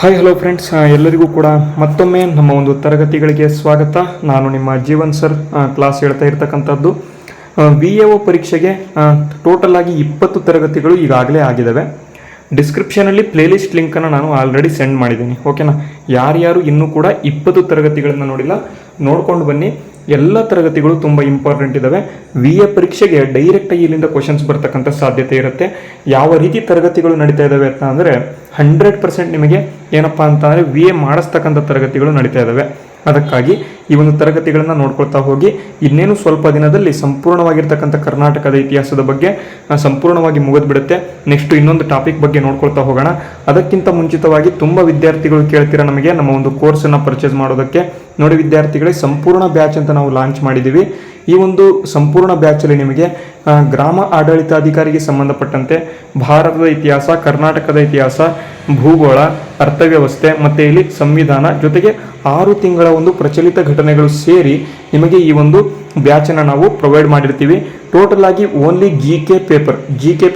Hi hello friends, ಎಲ್ಲರಿಗೂ ಕೂಡ ಮತ್ತೊಮ್ಮೆ ನಮ್ಮ ಒಂದು ತರಗತಿಗಳಿಗೆ ಸ್ವಾಗತ. ನಾನು ನಿಮ್ಮ ಜೀವನ್ ಸರ್ ಕ್ಲಾಸ್ ಹೇಳ್ತಾ ಇರ್ತಕ್ಕಂಥದ್ದು. VAO ಪರೀಕ್ಷೆಗೆ ಟೋಟಲ್ ಆಗಿ 20 ತರಗತಿಗಳು ಈಗಾಗಲೇ ಆಗಿದ್ದಾವೆ. ಡಿಸ್ಕ್ರಿಪ್ಷನಲ್ಲಿ ಪ್ಲೇಲಿಸ್ಟ್ ಲಿಂಕನ್ನು ನಾನು ಆಲ್ರೆಡಿ ಸೆಂಡ್ ಮಾಡಿದ್ದೀನಿ. ಓಕೆನಾ? ಯಾರ್ಯಾರು ಇನ್ನೂ ಕೂಡ 20 ತರಗತಿಗಳನ್ನು ನೋಡಿಲ್ಲ ನೋಡ್ಕೊಂಡು ಬನ್ನಿ. ಎಲ್ಲ ತರಗತಿಗಳು ತುಂಬ ಇಂಪಾರ್ಟೆಂಟ್ ಇದ್ದಾವೆ. VA ಪರೀಕ್ಷೆಗೆ ಡೈರೆಕ್ಟಾಗಿ ಇಲ್ಲಿಂದ ಕ್ವಶನ್ಸ್ ಬರ್ತಕ್ಕಂಥ ಸಾಧ್ಯತೆ ಇರುತ್ತೆ. ಯಾವ ರೀತಿ ತರಗತಿಗಳು ನಡೀತಾ ಇದ್ದಾವೆ ಅಂತ ಅಂದರೆ 100% ನಿಮಗೆ ಏನಪ್ಪ ಅಂತ ಅಂದರೆ VA ಮಾಡಿಸ್ತಕ್ಕಂಥ ತರಗತಿಗಳು ನಡೀತಾ ಇದ್ದಾವೆ. ಅದಕ್ಕಾಗಿ ಈ ಒಂದು ತರಗತಿಗಳನ್ನು ನೋಡ್ಕೊಳ್ತಾ ಹೋಗಿ. ಇನ್ನೇನು ಸ್ವಲ್ಪ ದಿನದಲ್ಲಿ ಸಂಪೂರ್ಣವಾಗಿರ್ತಕ್ಕಂಥ ಕರ್ನಾಟಕದ ಇತಿಹಾಸದ ಬಗ್ಗೆ ಸಂಪೂರ್ಣವಾಗಿ ಮುಗಿದ್ಬಿಡುತ್ತೆ. ನೆಕ್ಸ್ಟ್ ಇನ್ನೊಂದು ಟಾಪಿಕ್ ಬಗ್ಗೆ ನೋಡ್ಕೊಳ್ತಾ ಹೋಗೋಣ. ಅದಕ್ಕಿಂತ ಮುಂಚಿತವಾಗಿ ತುಂಬ ವಿದ್ಯಾರ್ಥಿಗಳು ಕೇಳ್ತೀರಾ ನಮಗೆ ನಮ್ಮ ಒಂದು ಕೋರ್ಸನ್ನು ಪರ್ಚೇಸ್ ಮಾಡೋದಕ್ಕೆ. ನೋಡಿ ವಿದ್ಯಾರ್ಥಿಗಳೇ, ಸಂಪೂರ್ಣ ಬ್ಯಾಚ್ ಅಂತ ನಾವು ಲಾಂಚ್ ಮಾಡಿದ್ದೀವಿ. ಈ ಒಂದು ಸಂಪೂರ್ಣ ಬ್ಯಾಚಲ್ಲಿ ನಿಮಗೆ ಗ್ರಾಮ ಆಡಳಿತಾಧಿಕಾರಿಗೆ ಸಂಬಂಧಪಟ್ಟಂತೆ ಭಾರತದ ಇತಿಹಾಸ, ಕರ್ನಾಟಕದ ಇತಿಹಾಸ, ಭೂಗೋಳ, ಅರ್ಥವ್ಯವಸ್ಥೆ ಮತ್ತು ಇಲ್ಲಿ ಸಂವಿಧಾನ ಜೊತೆಗೆ 6 ತಿಂಗಳ ಒಂದು ಪ್ರಚಲಿತ ಘಟನೆಗಳು ಸೇರಿ ನಿಮಗೆ ಈ ಒಂದು ಬ್ಯಾಚನ್ನು ನಾವು ಪ್ರೊವೈಡ್ ಮಾಡಿರ್ತೀವಿ. ಟೋಟಲ್ ಆಗಿ ಓನ್ಲಿ ಜಿ ಕೆ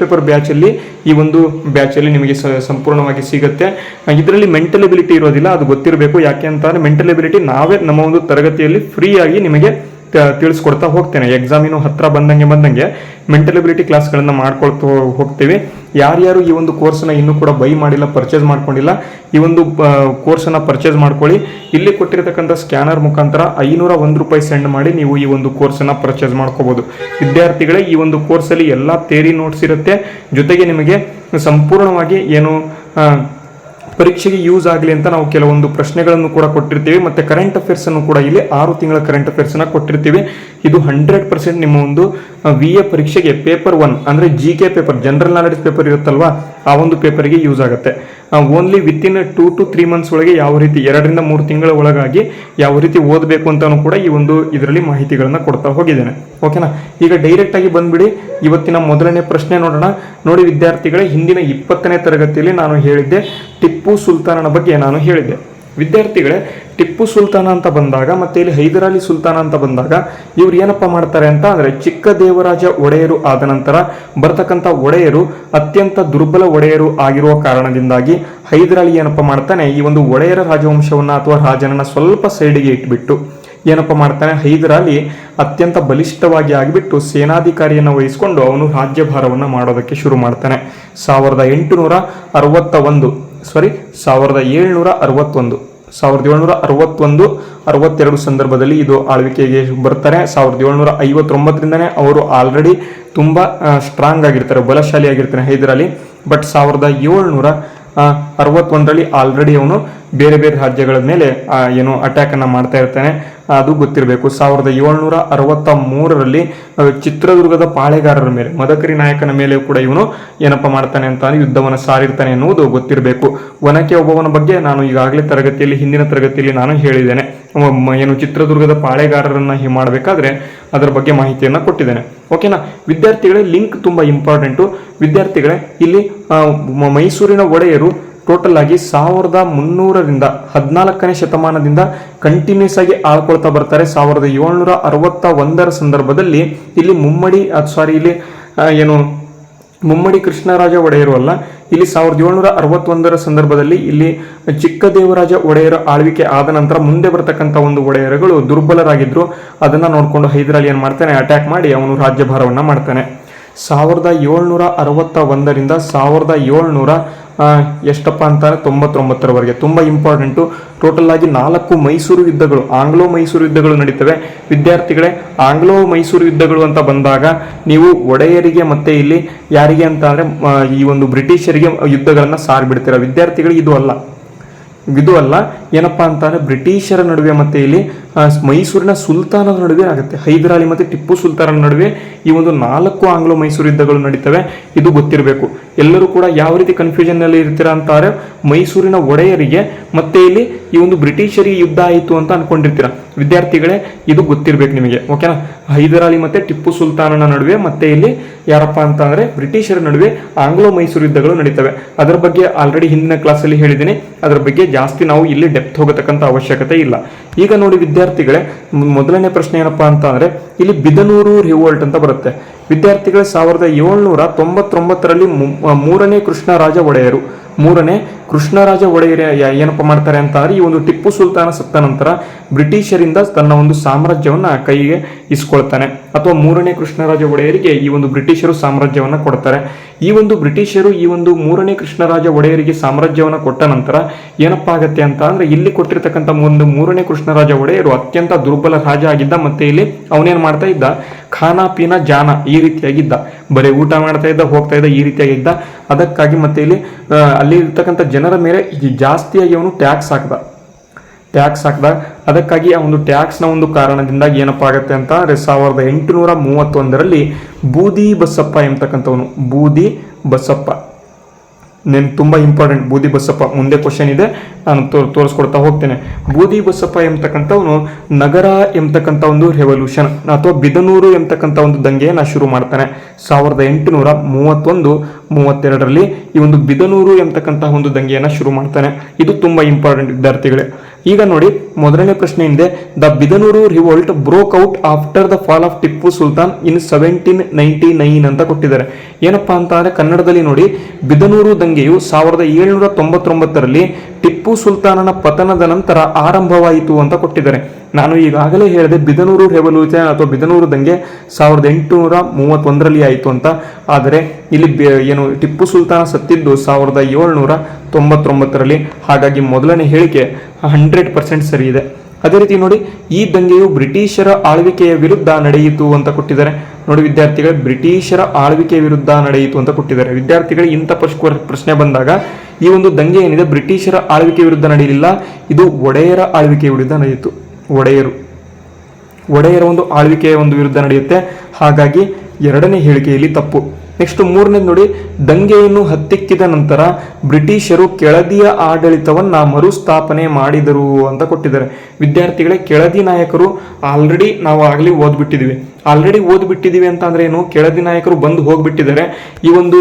ಪೇಪರ್ ಬ್ಯಾಚಲ್ಲಿ ಈ ಒಂದು ಬ್ಯಾಚಲ್ಲಿ ನಿಮಗೆ ಸಂಪೂರ್ಣವಾಗಿ ಸಿಗುತ್ತೆ. ಇದರಲ್ಲಿ ಮೆಂಟಲ್ ಎಬಿಲಿಟಿ ಇರೋದಿಲ್ಲ, ಅದು ಗೊತ್ತಿರಬೇಕು. ಯಾಕೆ ಅಂತಂದರೆ ಮೆಂಟಲ್ ಎಬಿಲಿಟಿ ನಾವೇ ನಮ್ಮ ಒಂದು ತರಗತಿಯಲ್ಲಿ ಫ್ರೀಯಾಗಿ ನಿಮಗೆ ತಿಳಿಸ್ಕೊಡ್ತಾ ಹೋಗ್ತೇನೆ. ಎಕ್ಸಾಮಿನ ಹತ್ರ ಬಂದಂಗೆ ಮೆಂಟಲ್ ಎಬಿಲಿಟಿ ಕ್ಲಾಸ್ಗಳನ್ನು ಮಾಡ್ಕೊಳ್ತಾ ಹೋಗ್ತೀವಿ. ಯಾರ್ಯಾರು ಈ ಒಂದು ಕೋರ್ಸನ್ನು ಇನ್ನೂ ಕೂಡ ಬೈ ಮಾಡಿಲ್ಲ, ಪರ್ಚೇಸ್ ಮಾಡ್ಕೊಂಡಿಲ್ಲ, ಈ ಒಂದು ಕೋರ್ಸನ್ನು ಪರ್ಚೇಸ್ ಮಾಡ್ಕೊಳ್ಳಿ. ಇಲ್ಲಿ ಕೊಟ್ಟಿರತಕ್ಕಂಥ ಸ್ಕ್ಯಾನರ್ ಮುಖಾಂತರ 501 ರೂಪಾಯಿ ಸೆಂಡ್ ಮಾಡಿ ನೀವು ಈ ಒಂದು ಕೋರ್ಸನ್ನು ಪರ್ಚೇಸ್ ಮಾಡ್ಕೋಬೋದು. ವಿದ್ಯಾರ್ಥಿಗಳೇ, ಈ ಒಂದು ಕೋರ್ಸಲ್ಲಿ ಎಲ್ಲ ಥಿಯರಿ ನೋಟ್ಸ್ ಇರುತ್ತೆ. ಜೊತೆಗೆ ನಿಮಗೆ ಸಂಪೂರ್ಣವಾಗಿ ಏನು ಪರೀಕ್ಷೆಗೆ ಯೂಸ್ ಆಗಲಿ ಅಂತ ನಾವು ಕೆಲವೊಂದು ಪ್ರಶ್ನೆಗಳನ್ನು ಕೂಡ ಕೊಟ್ಟಿರ್ತೀವಿ. ಮತ್ತು ಕರೆಂಟ್ ಅಫೇರ್ಸನ್ನು ಕೂಡ ಇಲ್ಲಿ 6 ತಿಂಗಳ ಕರೆಂಟ್ ಅಫೇರ್ಸನ್ನು ಕೊಟ್ಟಿರ್ತೀವಿ. ಇದು 100% ನಿಮ್ಮ ಒಂದು VA ಪರೀಕ್ಷೆಗೆ ಪೇಪರ್ 1 ಅಂದರೆ GK paper, general knowledge paper ಇರುತ್ತಲ್ವಾ, ಆ ಒಂದು ಪೇಪರಿಗೆ ಯೂಸ್ ಆಗುತ್ತೆ. ಓನ್ಲಿ ವಿತಿನ್ 2 to 3 ಮಂತ್ಸ್ ಒಳಗೆ ಯಾವ ರೀತಿ 2 ರಿಂದ 3 ತಿಂಗಳ ಒಳಗಾಗಿ ಯಾವ ರೀತಿ ಓದಬೇಕು ಅಂತಲೂ ಕೂಡ ಈ ಒಂದು ಇದರಲ್ಲಿ ಮಾಹಿತಿಗಳನ್ನು ಕೊಡ್ತಾ ಹೋಗಿದ್ದೇನೆ. ಓಕೆನಾ? ಈಗ ಡೈರೆಕ್ಟಾಗಿ ಬಂದ್ಬಿಡಿ. ಇವತ್ತಿನ ಮೊದಲನೇ ಪ್ರಶ್ನೆ ನೋಡೋಣ. ನೋಡಿ ವಿದ್ಯಾರ್ಥಿಗಳೇ, ಹಿಂದಿನ 20ನೇ ತರಗತಿಯಲ್ಲಿ ನಾನು ಹೇಳಿದ್ದೆ ಟಿಪ್ಪು ಸುಲ್ತಾನನ ಬಗ್ಗೆ ನಾನು ಹೇಳಿದ್ದೆ. ವಿದ್ಯಾರ್ಥಿಗಳೇ, ಟಿಪ್ಪು ಸುಲ್ತಾನ ಅಂತ ಬಂದಾಗ ಮತ್ತೆ ಇಲ್ಲಿ ಹೈದರಾಲಿ ಸುಲ್ತಾನ ಅಂತ ಬಂದಾಗ ಇವ್ರು ಏನಪ್ಪ ಮಾಡ್ತಾರೆ ಅಂತ ಅಂದರೆ, ಚಿಕ್ಕ ದೇವರಾಜ ಒಡೆಯರು ಆದ ನಂತರ ಬರ್ತಕ್ಕಂಥ ಒಡೆಯರು ಅತ್ಯಂತ ದುರ್ಬಲ ಒಡೆಯರು ಆಗಿರುವ ಕಾರಣದಿಂದಾಗಿ ಹೈದರಾಲಿ ಏನಪ್ಪ ಮಾಡ್ತಾನೆ, ಈ ಒಂದು ಒಡೆಯರ ರಾಜವಂಶವನ್ನು ಅಥವಾ ರಾಜನನ್ನ ಸ್ವಲ್ಪ ಸೈಡಿಗೆ ಇಟ್ಬಿಟ್ಟು ಏನಪ್ಪ ಮಾಡ್ತಾನೆ, ಹೈದರಾಲಿ ಅತ್ಯಂತ ಬಲಿಷ್ಠವಾಗಿ ಆಗಿಬಿಟ್ಟು ಸೇನಾಧಿಕಾರಿಯನ್ನು ವಹಿಸಿಕೊಂಡು ಅವನು ರಾಜ್ಯಭಾರವನ್ನು ಮಾಡೋದಕ್ಕೆ ಶುರು ಮಾಡ್ತಾನೆ. 1761 ಸಂದರ್ಭದಲ್ಲಿ ಇದು ಆಳ್ವಿಕೆಗೆ ಬರ್ತಾರೆ. 1759ರಿಂದನೇ ಅವರು ಆಲ್ರೆಡಿ ತುಂಬ ಸ್ಟ್ರಾಂಗ್ ಆಗಿರ್ತಾರೆ, ಬಲಶಾಲಿಯಾಗಿರ್ತಾನೆ ಹೈದರಾಲಿ. ಬಟ್ 1761ರಲ್ಲಿ ಆಲ್ರೆಡಿ ಅವನು ಬೇರೆ ಬೇರೆ ರಾಜ್ಯಗಳ ಮೇಲೆ ಏನು ಅಟ್ಯಾಕನ್ನು ಮಾಡ್ತಾ ಇರ್ತಾನೆ, ಅದು ಗೊತ್ತಿರಬೇಕು. 1763ರಲ್ಲಿ ಚಿತ್ರದುರ್ಗದ ಪಾಳೆಗಾರರ ಮೇಲೆ, ಮದಕರಿ ನಾಯಕನ ಮೇಲೆ ಕೂಡ ಇವನು ಏನಪ್ಪ ಮಾಡ್ತಾನೆ ಅಂತ ಯುದ್ಧವನ್ನು ಸಾರಿರ್ತಾನೆ ಎನ್ನುವುದು ಗೊತ್ತಿರಬೇಕು. ಒನಕೆ ಓಬವ್ವನ ಬಗ್ಗೆ ನಾನು ಈಗಾಗಲೇ ಹಿಂದಿನ ತರಗತಿಯಲ್ಲಿ ನಾನು ಹೇಳಿದ್ದೇನೆ. ಏನು ಚಿತ್ರದುರ್ಗದ ಪಾಳೆಗಾರರನ್ನ ಮಾಡಬೇಕಾದ್ರೆ ಅದರ ಬಗ್ಗೆ ಮಾಹಿತಿಯನ್ನು ಕೊಟ್ಟಿದ್ದೇನೆ. ಓಕೆನಾ ವಿದ್ಯಾರ್ಥಿಗಳೇ? ಲಿಂಕ್ ತುಂಬ ಇಂಪಾರ್ಟೆಂಟು. ವಿದ್ಯಾರ್ಥಿಗಳೇ, ಇಲ್ಲಿ ಮೈಸೂರಿನ ಒಡೆಯರು ಟೋಟಲ್ ಆಗಿ 1300ರಿಂದ 14ನೇ ಶತಮಾನದಿಂದ ಕಂಟಿನ್ಯೂಸ್ ಆಗಿ ಆಳ್ಕೊಳ್ತಾ ಬರ್ತಾರೆ. 1761ರ ಸಂದರ್ಭದಲ್ಲಿ ಇಲ್ಲಿ ಮುಮ್ಮಡಿ ಕೃಷ್ಣರಾಜ ಒಡೆಯರು ಅಲ್ಲ, ಇಲ್ಲಿ 1761ರ ಸಂದರ್ಭದಲ್ಲಿ ಇಲ್ಲಿ ಚಿಕ್ಕ ದೇವರಾಜ ಒಡೆಯರ ಆಳ್ವಿಕೆ ಆದ ನಂತರ ಮುಂದೆ ಬರ್ತಕ್ಕಂಥ ಒಂದು ಒಡೆಯರುಗಳು ದುರ್ಬಲರಾಗಿದ್ರು. ಅದನ್ನ ನೋಡಿಕೊಂಡು ಹೈದರಾಲಿ ಏನ್ ಮಾಡ್ತಾನೆ, ಅಟ್ಯಾಕ್ ಮಾಡಿ ಅವನು ರಾಜ್ಯಭಾರವನ್ನ ಮಾಡ್ತಾನೆ. 1761ರಿಂದ 1799ರವರೆಗೆ ತುಂಬ ಇಂಪಾರ್ಟೆಂಟು. ಟೋಟಲ್ ಆಗಿ 4 ಮೈಸೂರು ಯುದ್ಧಗಳು, ಆಂಗ್ಲೋ ಮೈಸೂರು ಯುದ್ಧಗಳು ನಡೀತವೆ. ವಿದ್ಯಾರ್ಥಿಗಳೇ, ಆಂಗ್ಲೋ ಮೈಸೂರು ಯುದ್ಧಗಳು ಅಂತ ಬಂದಾಗ ನೀವು ಒಡೆಯರಿಗೆ ಮತ್ತೆ ಇಲ್ಲಿ ಯಾರಿಗೆ ಅಂತ ಅಂದರೆ ಈ ಒಂದು ಬ್ರಿಟಿಷರಿಗೆ ಯುದ್ಧಗಳನ್ನು ಸಾರಿಬಿಡ್ತೀರ. ವಿದ್ಯಾರ್ಥಿಗಳು, ಇದು ಅಲ್ಲ ಏನಪ್ಪ ಅಂತಂದರೆ ಬ್ರಿಟಿಷರ ನಡುವೆ ಮತ್ತೆ ಇಲ್ಲಿ ಮೈಸೂರಿನ ಸುಲ್ತಾನರ ನಡುವೆ ಆಗುತ್ತೆ. ಹೈದರಾಲಿ ಮತ್ತು ಟಿಪ್ಪು ಸುಲ್ತಾನರ ನಡುವೆ ಈ ಒಂದು 4 ಆಂಗ್ಲೋ ಮೈಸೂರು ಯುದ್ಧಗಳು ನಡೀತವೆ. ಇದು ಗೊತ್ತಿರಬೇಕು. ಎಲ್ಲರೂ ಕೂಡ ಯಾವ ರೀತಿ ಕನ್ಫ್ಯೂಷನ್ನಲ್ಲಿ ಇರ್ತೀರಾ ಅಂತಾರೆ, ಮೈಸೂರಿನ ಒಡೆಯರಿಗೆ ಮತ್ತೆ ಇಲ್ಲಿ ಈ ಒಂದು ಬ್ರಿಟಿಷರಿಗೆ ಯುದ್ಧ ಆಯಿತು ಅಂತ ಅನ್ಕೊಂಡಿರ್ತೀರ. ವಿದ್ಯಾರ್ಥಿಗಳೇ, ಇದು ಗೊತ್ತಿರಬೇಕು ನಿಮಗೆ. ಓಕೆನಾ? ಹೈದರಾಲಿ ಮತ್ತೆ ಟಿಪ್ಪು ಸುಲ್ತಾನನ ನಡುವೆ ಮತ್ತೆ ಇಲ್ಲಿ ಯಾರಪ್ಪ ಅಂತ ಅಂದರೆ ಬ್ರಿಟಿಷರ ನಡುವೆ ಆಂಗ್ಲೋ ಮೈಸೂರು ಯುದ್ಧಗಳು ನಡೀತವೆ. ಅದರ ಬಗ್ಗೆ ಆಲ್ರೆಡಿ ಹಿಂದಿನ ಕ್ಲಾಸಲ್ಲಿ ಹೇಳಿದ್ದೀನಿ. ಅದರ ಬಗ್ಗೆ ಜಾಸ್ತಿ ನಾವು ಇಲ್ಲಿ ಡೆಪ್ತ್ ಹೋಗತಕ್ಕಂಥ ಅವಶ್ಯಕತೆ ಇಲ್ಲ. ಈಗ ನೋಡಿ ವಿದ್ಯಾರ್ಥಿಗಳೇ, ಮೊದಲನೇ ಪ್ರಶ್ನೆ ಏನಪ್ಪಾ ಅಂತ ಅಂದರೆ ಇಲ್ಲಿ ಬಿದನೂರು ರಿವೋಲ್ಟ್ ಅಂತ ಬರುತ್ತೆ. ವಿದ್ಯಾರ್ಥಿಗಳೇ, 1799ರಲ್ಲಿ 3ನೇ ಕೃಷ್ಣರಾಜ ಒಡೆಯರು ಕೃಷ್ಣರಾಜ ಒಡೆಯರ್ ಏನಪ್ಪ ಮಾಡ್ತಾರೆ ಅಂತ ಅಂದ್ರೆ ಈ ಒಂದು ಟಿಪ್ಪು ಸುಲ್ತಾನ ಸತ್ತ ನಂತರ ಬ್ರಿಟಿಷರಿಂದ ತನ್ನ ಒಂದು ಸಾಮ್ರಾಜ್ಯವನ್ನ ಕೈಗೆ ಇಸ್ಕೊಳ್ತಾನೆ, ಅಥವಾ ಮೂರನೇ ಕೃಷ್ಣರಾಜ ಒಡೆಯರಿಗೆ ಈ ಒಂದು ಬ್ರಿಟಿಷರು ಸಾಮ್ರಾಜ್ಯವನ್ನ ಕೊಡ್ತಾರೆ. ಈ ಒಂದು ಬ್ರಿಟಿಷರು ಈ ಒಂದು ಮೂರನೇ ಕೃಷ್ಣರಾಜ ಒಡೆಯರಿಗೆ ಸಾಮ್ರಾಜ್ಯವನ್ನ ಕೊಟ್ಟ ನಂತರ ಏನಪ್ಪಾ ಆಗತ್ತೆ ಅಂತ ಅಂದ್ರೆ ಇಲ್ಲಿ ಕೊಟ್ಟಿರ್ತಕ್ಕಂಥ ಒಂದು ಮೂರನೇ ಕೃಷ್ಣರಾಜ ಒಡೆಯರು ಅತ್ಯಂತ ದುರ್ಬಲ ರಾಜ ಆಗಿದ್ದ. ಮತ್ತೆ ಇಲ್ಲಿ ಅವನೇನ್ ಮಾಡ್ತಾ ಇದ್ದ, ಖಾನಾ ಪೀನಾ ಜಾನ ಈ ರೀತಿಯಾಗಿದ್ದ, ಬರೀ ಊಟ ಮಾಡ್ತಾ ಇದ್ದ, ಹೋಗ್ತಾ ಇದ್ದ, ಈ ರೀತಿಯಾಗಿದ್ದ. ಅದಕ್ಕಾಗಿ ಮತ್ತೆ ಇಲ್ಲಿ ಅಲ್ಲಿ ಇರ್ತಕ್ಕಂಥ ಜನರ ಮೇಲೆ ಜಾಸ್ತಿಯಾಗಿ ಅವನು ಟ್ಯಾಕ್ಸ್ ಹಾಕ್ದ. ಅದಕ್ಕಾಗಿ ಆ ಒಂದು ಟ್ಯಾಕ್ಸ್ನ ಒಂದು ಕಾರಣದಿಂದಾಗಿ ಏನಪ್ಪಾ ಆಗತ್ತೆ ಅಂತ ಅಂದ್ರೆ 1831ರಲ್ಲಿ ಬೂದಿ ಬಸಪ್ಪ ಎಂಬತಕ್ಕಂಥವನು, ಬೂದಿ ಬಸಪ್ಪ ತುಂಬಾ ಇಂಪಾರ್ಟೆಂಟ್. ಬೂದಿ ಬಸಪ್ಪ ಮುಂದೆ ಕ್ವಶನ್ ಇದೆ, ನಾನು ತೋರಿಸ್ಕೊಡ್ತಾ ಹೋಗ್ತೇನೆ. ಬೂದಿ ಬಸಪ್ಪ ಎಂಬತಕ್ಕಂಥವನು ನಗರ ಎಂಬತಕ್ಕಂಥ ಒಂದು ರೆವಲ್ಯೂಷನ್ ಅಥವಾ ಬಿದನೂರು ಎಂಬತಕ್ಕಂಥ ಒಂದು ದಂಗೆಯನ್ನು ಶುರು ಮಾಡ್ತಾನೆ 1831-32ರಲ್ಲಿ. ಈ ಒಂದು ಬಿದನೂರು ಎಂಬತಕ್ಕಂತಹ ಒಂದು ದಂಗೆಯನ್ನು ಶುರು ಮಾಡ್ತಾನೆ. ಇದು ತುಂಬಾ ಇಂಪಾರ್ಟೆಂಟ್ ವಿದ್ಯಾರ್ಥಿಗಳೇ. ಈಗ ನೋಡಿ, ಮೊದಲನೇ ಪ್ರಶ್ನೆ ಇದೆ, the Bidanur revolt broke out after the fall of Tipu Sultan in 1799 ಅಂತ ಕೊಟ್ಟಿದ್ದಾರೆ. ಏನಪ್ಪಾ ಅಂತ ಅಂದ್ರೆ ಕನ್ನಡದಲ್ಲಿ ನೋಡಿ, ಬಿದನೂರು ದಂಗೆಯು 1799ರಲ್ಲಿ ಟಿಪ್ಪು ಸುಲ್ತಾನನ ಪತನದ ನಂತರ ಆರಂಭವಾಯಿತು ಅಂತ ಕೊಟ್ಟಿದ್ದಾರೆ. ನಾನು ಈಗಾಗಲೇ ಹೇಳಿದೆ ಬಿದನೂರು ರೆವಲ್ಯೂಷನ್ ಅಥವಾ ಬಿದನೂರು ದಂಗೆ 1831ರಲ್ಲಿ ಆಯಿತು ಅಂತ. ಆದರೆ ಇಲ್ಲಿ ಏನು ಟಿಪ್ಪು ಸುಲ್ತಾನ ಸತ್ತಿದ್ದು 1799ರಲ್ಲಿ. ಹಾಗಾಗಿ ಮೊದಲನೇ ಹೇಳಿಕೆ 100% ಸರಿ ಇದೆ. ಅದೇ ರೀತಿ ನೋಡಿ, ಈ ದಂಗೆಯು ಬ್ರಿಟಿಷರ ಆಳ್ವಿಕೆಯ ವಿರುದ್ಧ ನಡೆಯಿತು ಅಂತ ಕೊಟ್ಟಿದ್ದಾರೆ. ನೋಡಿ ವಿದ್ಯಾರ್ಥಿಗಳೇ, ಬ್ರಿಟಿಷರ ಆಳ್ವಿಕೆಯ ವಿರುದ್ಧ ನಡೆಯಿತು ಅಂತ ಕೊಟ್ಟಿದ್ದಾರೆ. ವಿದ್ಯಾರ್ಥಿಗಳಿಗೆ ಇಂಥ ಪ್ರಶ್ನೆ ಬಂದಾಗ ಈ ಒಂದು ದಂಗೆ ಏನಿದೆ ಬ್ರಿಟಿಷರ ಆಳ್ವಿಕೆ ವಿರುದ್ಧ ನಡೆಯಲಿಲ್ಲ, ಇದು ಒಡೆಯರ ಆಳ್ವಿಕೆಯ ವಿರುದ್ಧ ನಡೆಯಿತು. ಒಡೆಯರ ಒಂದು ಆಳ್ವಿಕೆಯ ಒಂದು ವಿರುದ್ಧ ನಡೆಯುತ್ತೆ. ಹಾಗಾಗಿ ಎರಡನೇ ಹೇಳಿಕೆಯಲ್ಲಿ ತಪ್ಪು. ನೆಕ್ಸ್ಟ್ ಮೂರನೇದು ನೋಡಿ, ದಂಗೆಯನ್ನು ಹತ್ತಿಕ್ಕಿದ ನಂತರ ಬ್ರಿಟಿಷರು ಕೆಳದಿಯ ಆಡಳಿತವನ್ನ ಮರುಸ್ಥಾಪನೆ ಮಾಡಿದರು ಅಂತ ಕೊಟ್ಟಿದ್ದಾರೆ. ವಿದ್ಯಾರ್ಥಿಗಳೇ, ಕೆಳದಿ ನಾಯಕರು ಆಲ್ರೆಡಿ ನಾವು ಆಗಲಿ ಓದ್ಬಿಟ್ಟಿದೀವಿ ಅಂತ ಅಂದ್ರೆ ಏನು, ಕೆಳದಿ ನಾಯಕರು ಬಂದು ಹೋಗ್ಬಿಟ್ಟಿದ್ದಾರೆ. ಈ ಒಂದು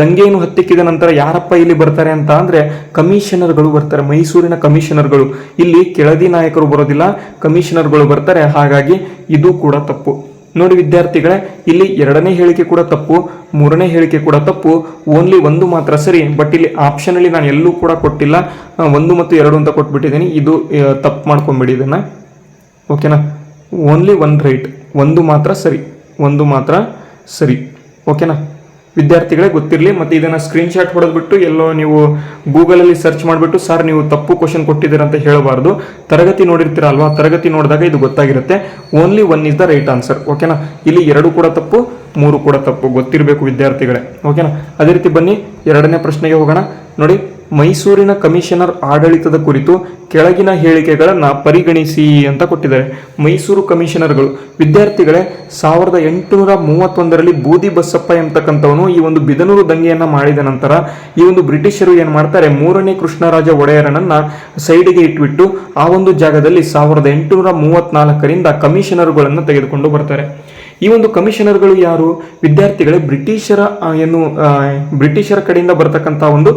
ದಂಗೆಯನ್ನು ಹತ್ತಿಕ್ಕಿದ ನಂತರ ಯಾರಪ್ಪ ಇಲ್ಲಿ ಬರ್ತಾರೆ ಅಂತ ಅಂದ್ರೆ ಕಮಿಷನರ್ಗಳು ಬರ್ತಾರೆ, ಮೈಸೂರಿನ ಕಮಿಷನರ್ಗಳು. ಇಲ್ಲಿ ಕೆಳದಿ ನಾಯಕರು ಬರೋದಿಲ್ಲ, ಕಮಿಷನರ್ಗಳು ಬರ್ತಾರೆ. ಹಾಗಾಗಿ ಇದು ಕೂಡ ತಪ್ಪು. ನೋಡಿ ವಿದ್ಯಾರ್ಥಿಗಳೇ, ಇಲ್ಲಿ ಎರಡನೇ ಹೇಳಿಕೆ ಕೂಡ ತಪ್ಪು, ಮೂರನೇ ಹೇಳಿಕೆ ಕೂಡ ತಪ್ಪು. ಓನ್ಲಿ ಒಂದು ಮಾತ್ರ ಸರಿ. ಬಟ್ ಇಲ್ಲಿ ಆಪ್ಷನ್ ಅಲ್ಲಿ ನಾನು ಎಲ್ಲೂ ಕೂಡ ಕೊಟ್ಟಿಲ್ಲ, 1 ಮತ್ತು 2 ಅಂತ ಕೊಟ್ಬಿಟ್ಟಿದ್ದೀನಿ. ಇದು ತಪ್ಪು ಮಾಡ್ಕೊಂಡ್ಬಿಡಿ ಇದನ್ನ, ಓಕೆನಾ. ಓನ್ಲಿ 1 ರೈಟ್, ಒಂದು ಮಾತ್ರ ಸರಿ, ಓಕೆನಾ. ವಿದ್ಯಾರ್ಥಿಗಳೇ ಗೊತ್ತಿರಲಿ. ಮತ್ತು ಇದನ್ನು ಸ್ಕ್ರೀನ್ಶಾಟ್ ಹೊಡೆದ್ಬಿಟ್ಟು ಎಲ್ಲೋ ನೀವು ಗೂಗಲಲ್ಲಿ ಸರ್ಚ್ ಮಾಡಿಬಿಟ್ಟು ಸರ್ ನೀವು ತಪ್ಪು ಕ್ವಶನ್ ಕೊಟ್ಟಿದ್ದೀರ ಅಂತ ಹೇಳಬಾರ್ದು. ತರಗತಿ ನೋಡಿರ್ತೀರ ಅಲ್ವಾ, ತರಗತಿ ನೋಡಿದಾಗ ಇದು ಗೊತ್ತಾಗಿರುತ್ತೆ. Only 1 is the right answer, ಓಕೆನಾ. ಇಲ್ಲಿ 2 ಕೂಡ ತಪ್ಪು, 3 ಕೂಡ ತಪ್ಪು, ಗೊತ್ತಿರಬೇಕು ವಿದ್ಯಾರ್ಥಿಗಳೇ, ಓಕೆನಾ. ಅದೇ ರೀತಿ ಬನ್ನಿ ಎರಡನೇ ಪ್ರಶ್ನೆಗೆ ಹೋಗೋಣ. ನೋಡಿ, ಮೈಸೂರಿನ ಕಮಿಷನರ್ ಆಡಳಿತದ ಕುರಿತು ಕೆಳಗಿನ ಹೇಳಿಕೆಗಳನ್ನು ಪರಿಗಣಿಸಿ ಅಂತ ಕೊಟ್ಟಿದ್ದಾರೆ. ಮೈಸೂರು ಕಮಿಷನರ್ಗಳು ವಿದ್ಯಾರ್ಥಿಗಳೇ 1831ರಲ್ಲಿ ಬೂದಿ ಬಸಪ್ಪ ಎಂಬತಕ್ಕಂಥವನು ಈ ಒಂದು ಬಿದನೂರು ದಂಗೆಯನ್ನ ಮಾಡಿದ ನಂತರ ಈ ಒಂದು ಬ್ರಿಟಿಷರು ಏನ್ ಮಾಡ್ತಾರೆ, ಮೂರನೇ ಕೃಷ್ಣರಾಜ ಒಡೆಯರನನ್ನ ಸೈಡ್ಗೆ ಇಟ್ಬಿಟ್ಟು ಆ ಒಂದು ಜಾಗದಲ್ಲಿ 1834ರಿಂದ ಕಮಿಷನರ್ಗಳನ್ನು ತೆಗೆದುಕೊಂಡು ಬರ್ತಾರೆ. ಈ ಒಂದು ಕಮಿಷನರ್ಗಳು ಯಾರು ವಿದ್ಯಾರ್ಥಿಗಳೇ, ಬ್ರಿಟಿಷರ ಕಡೆಯಿಂದ ಬರ್ತಕ್ಕಂಥ ಒಂದು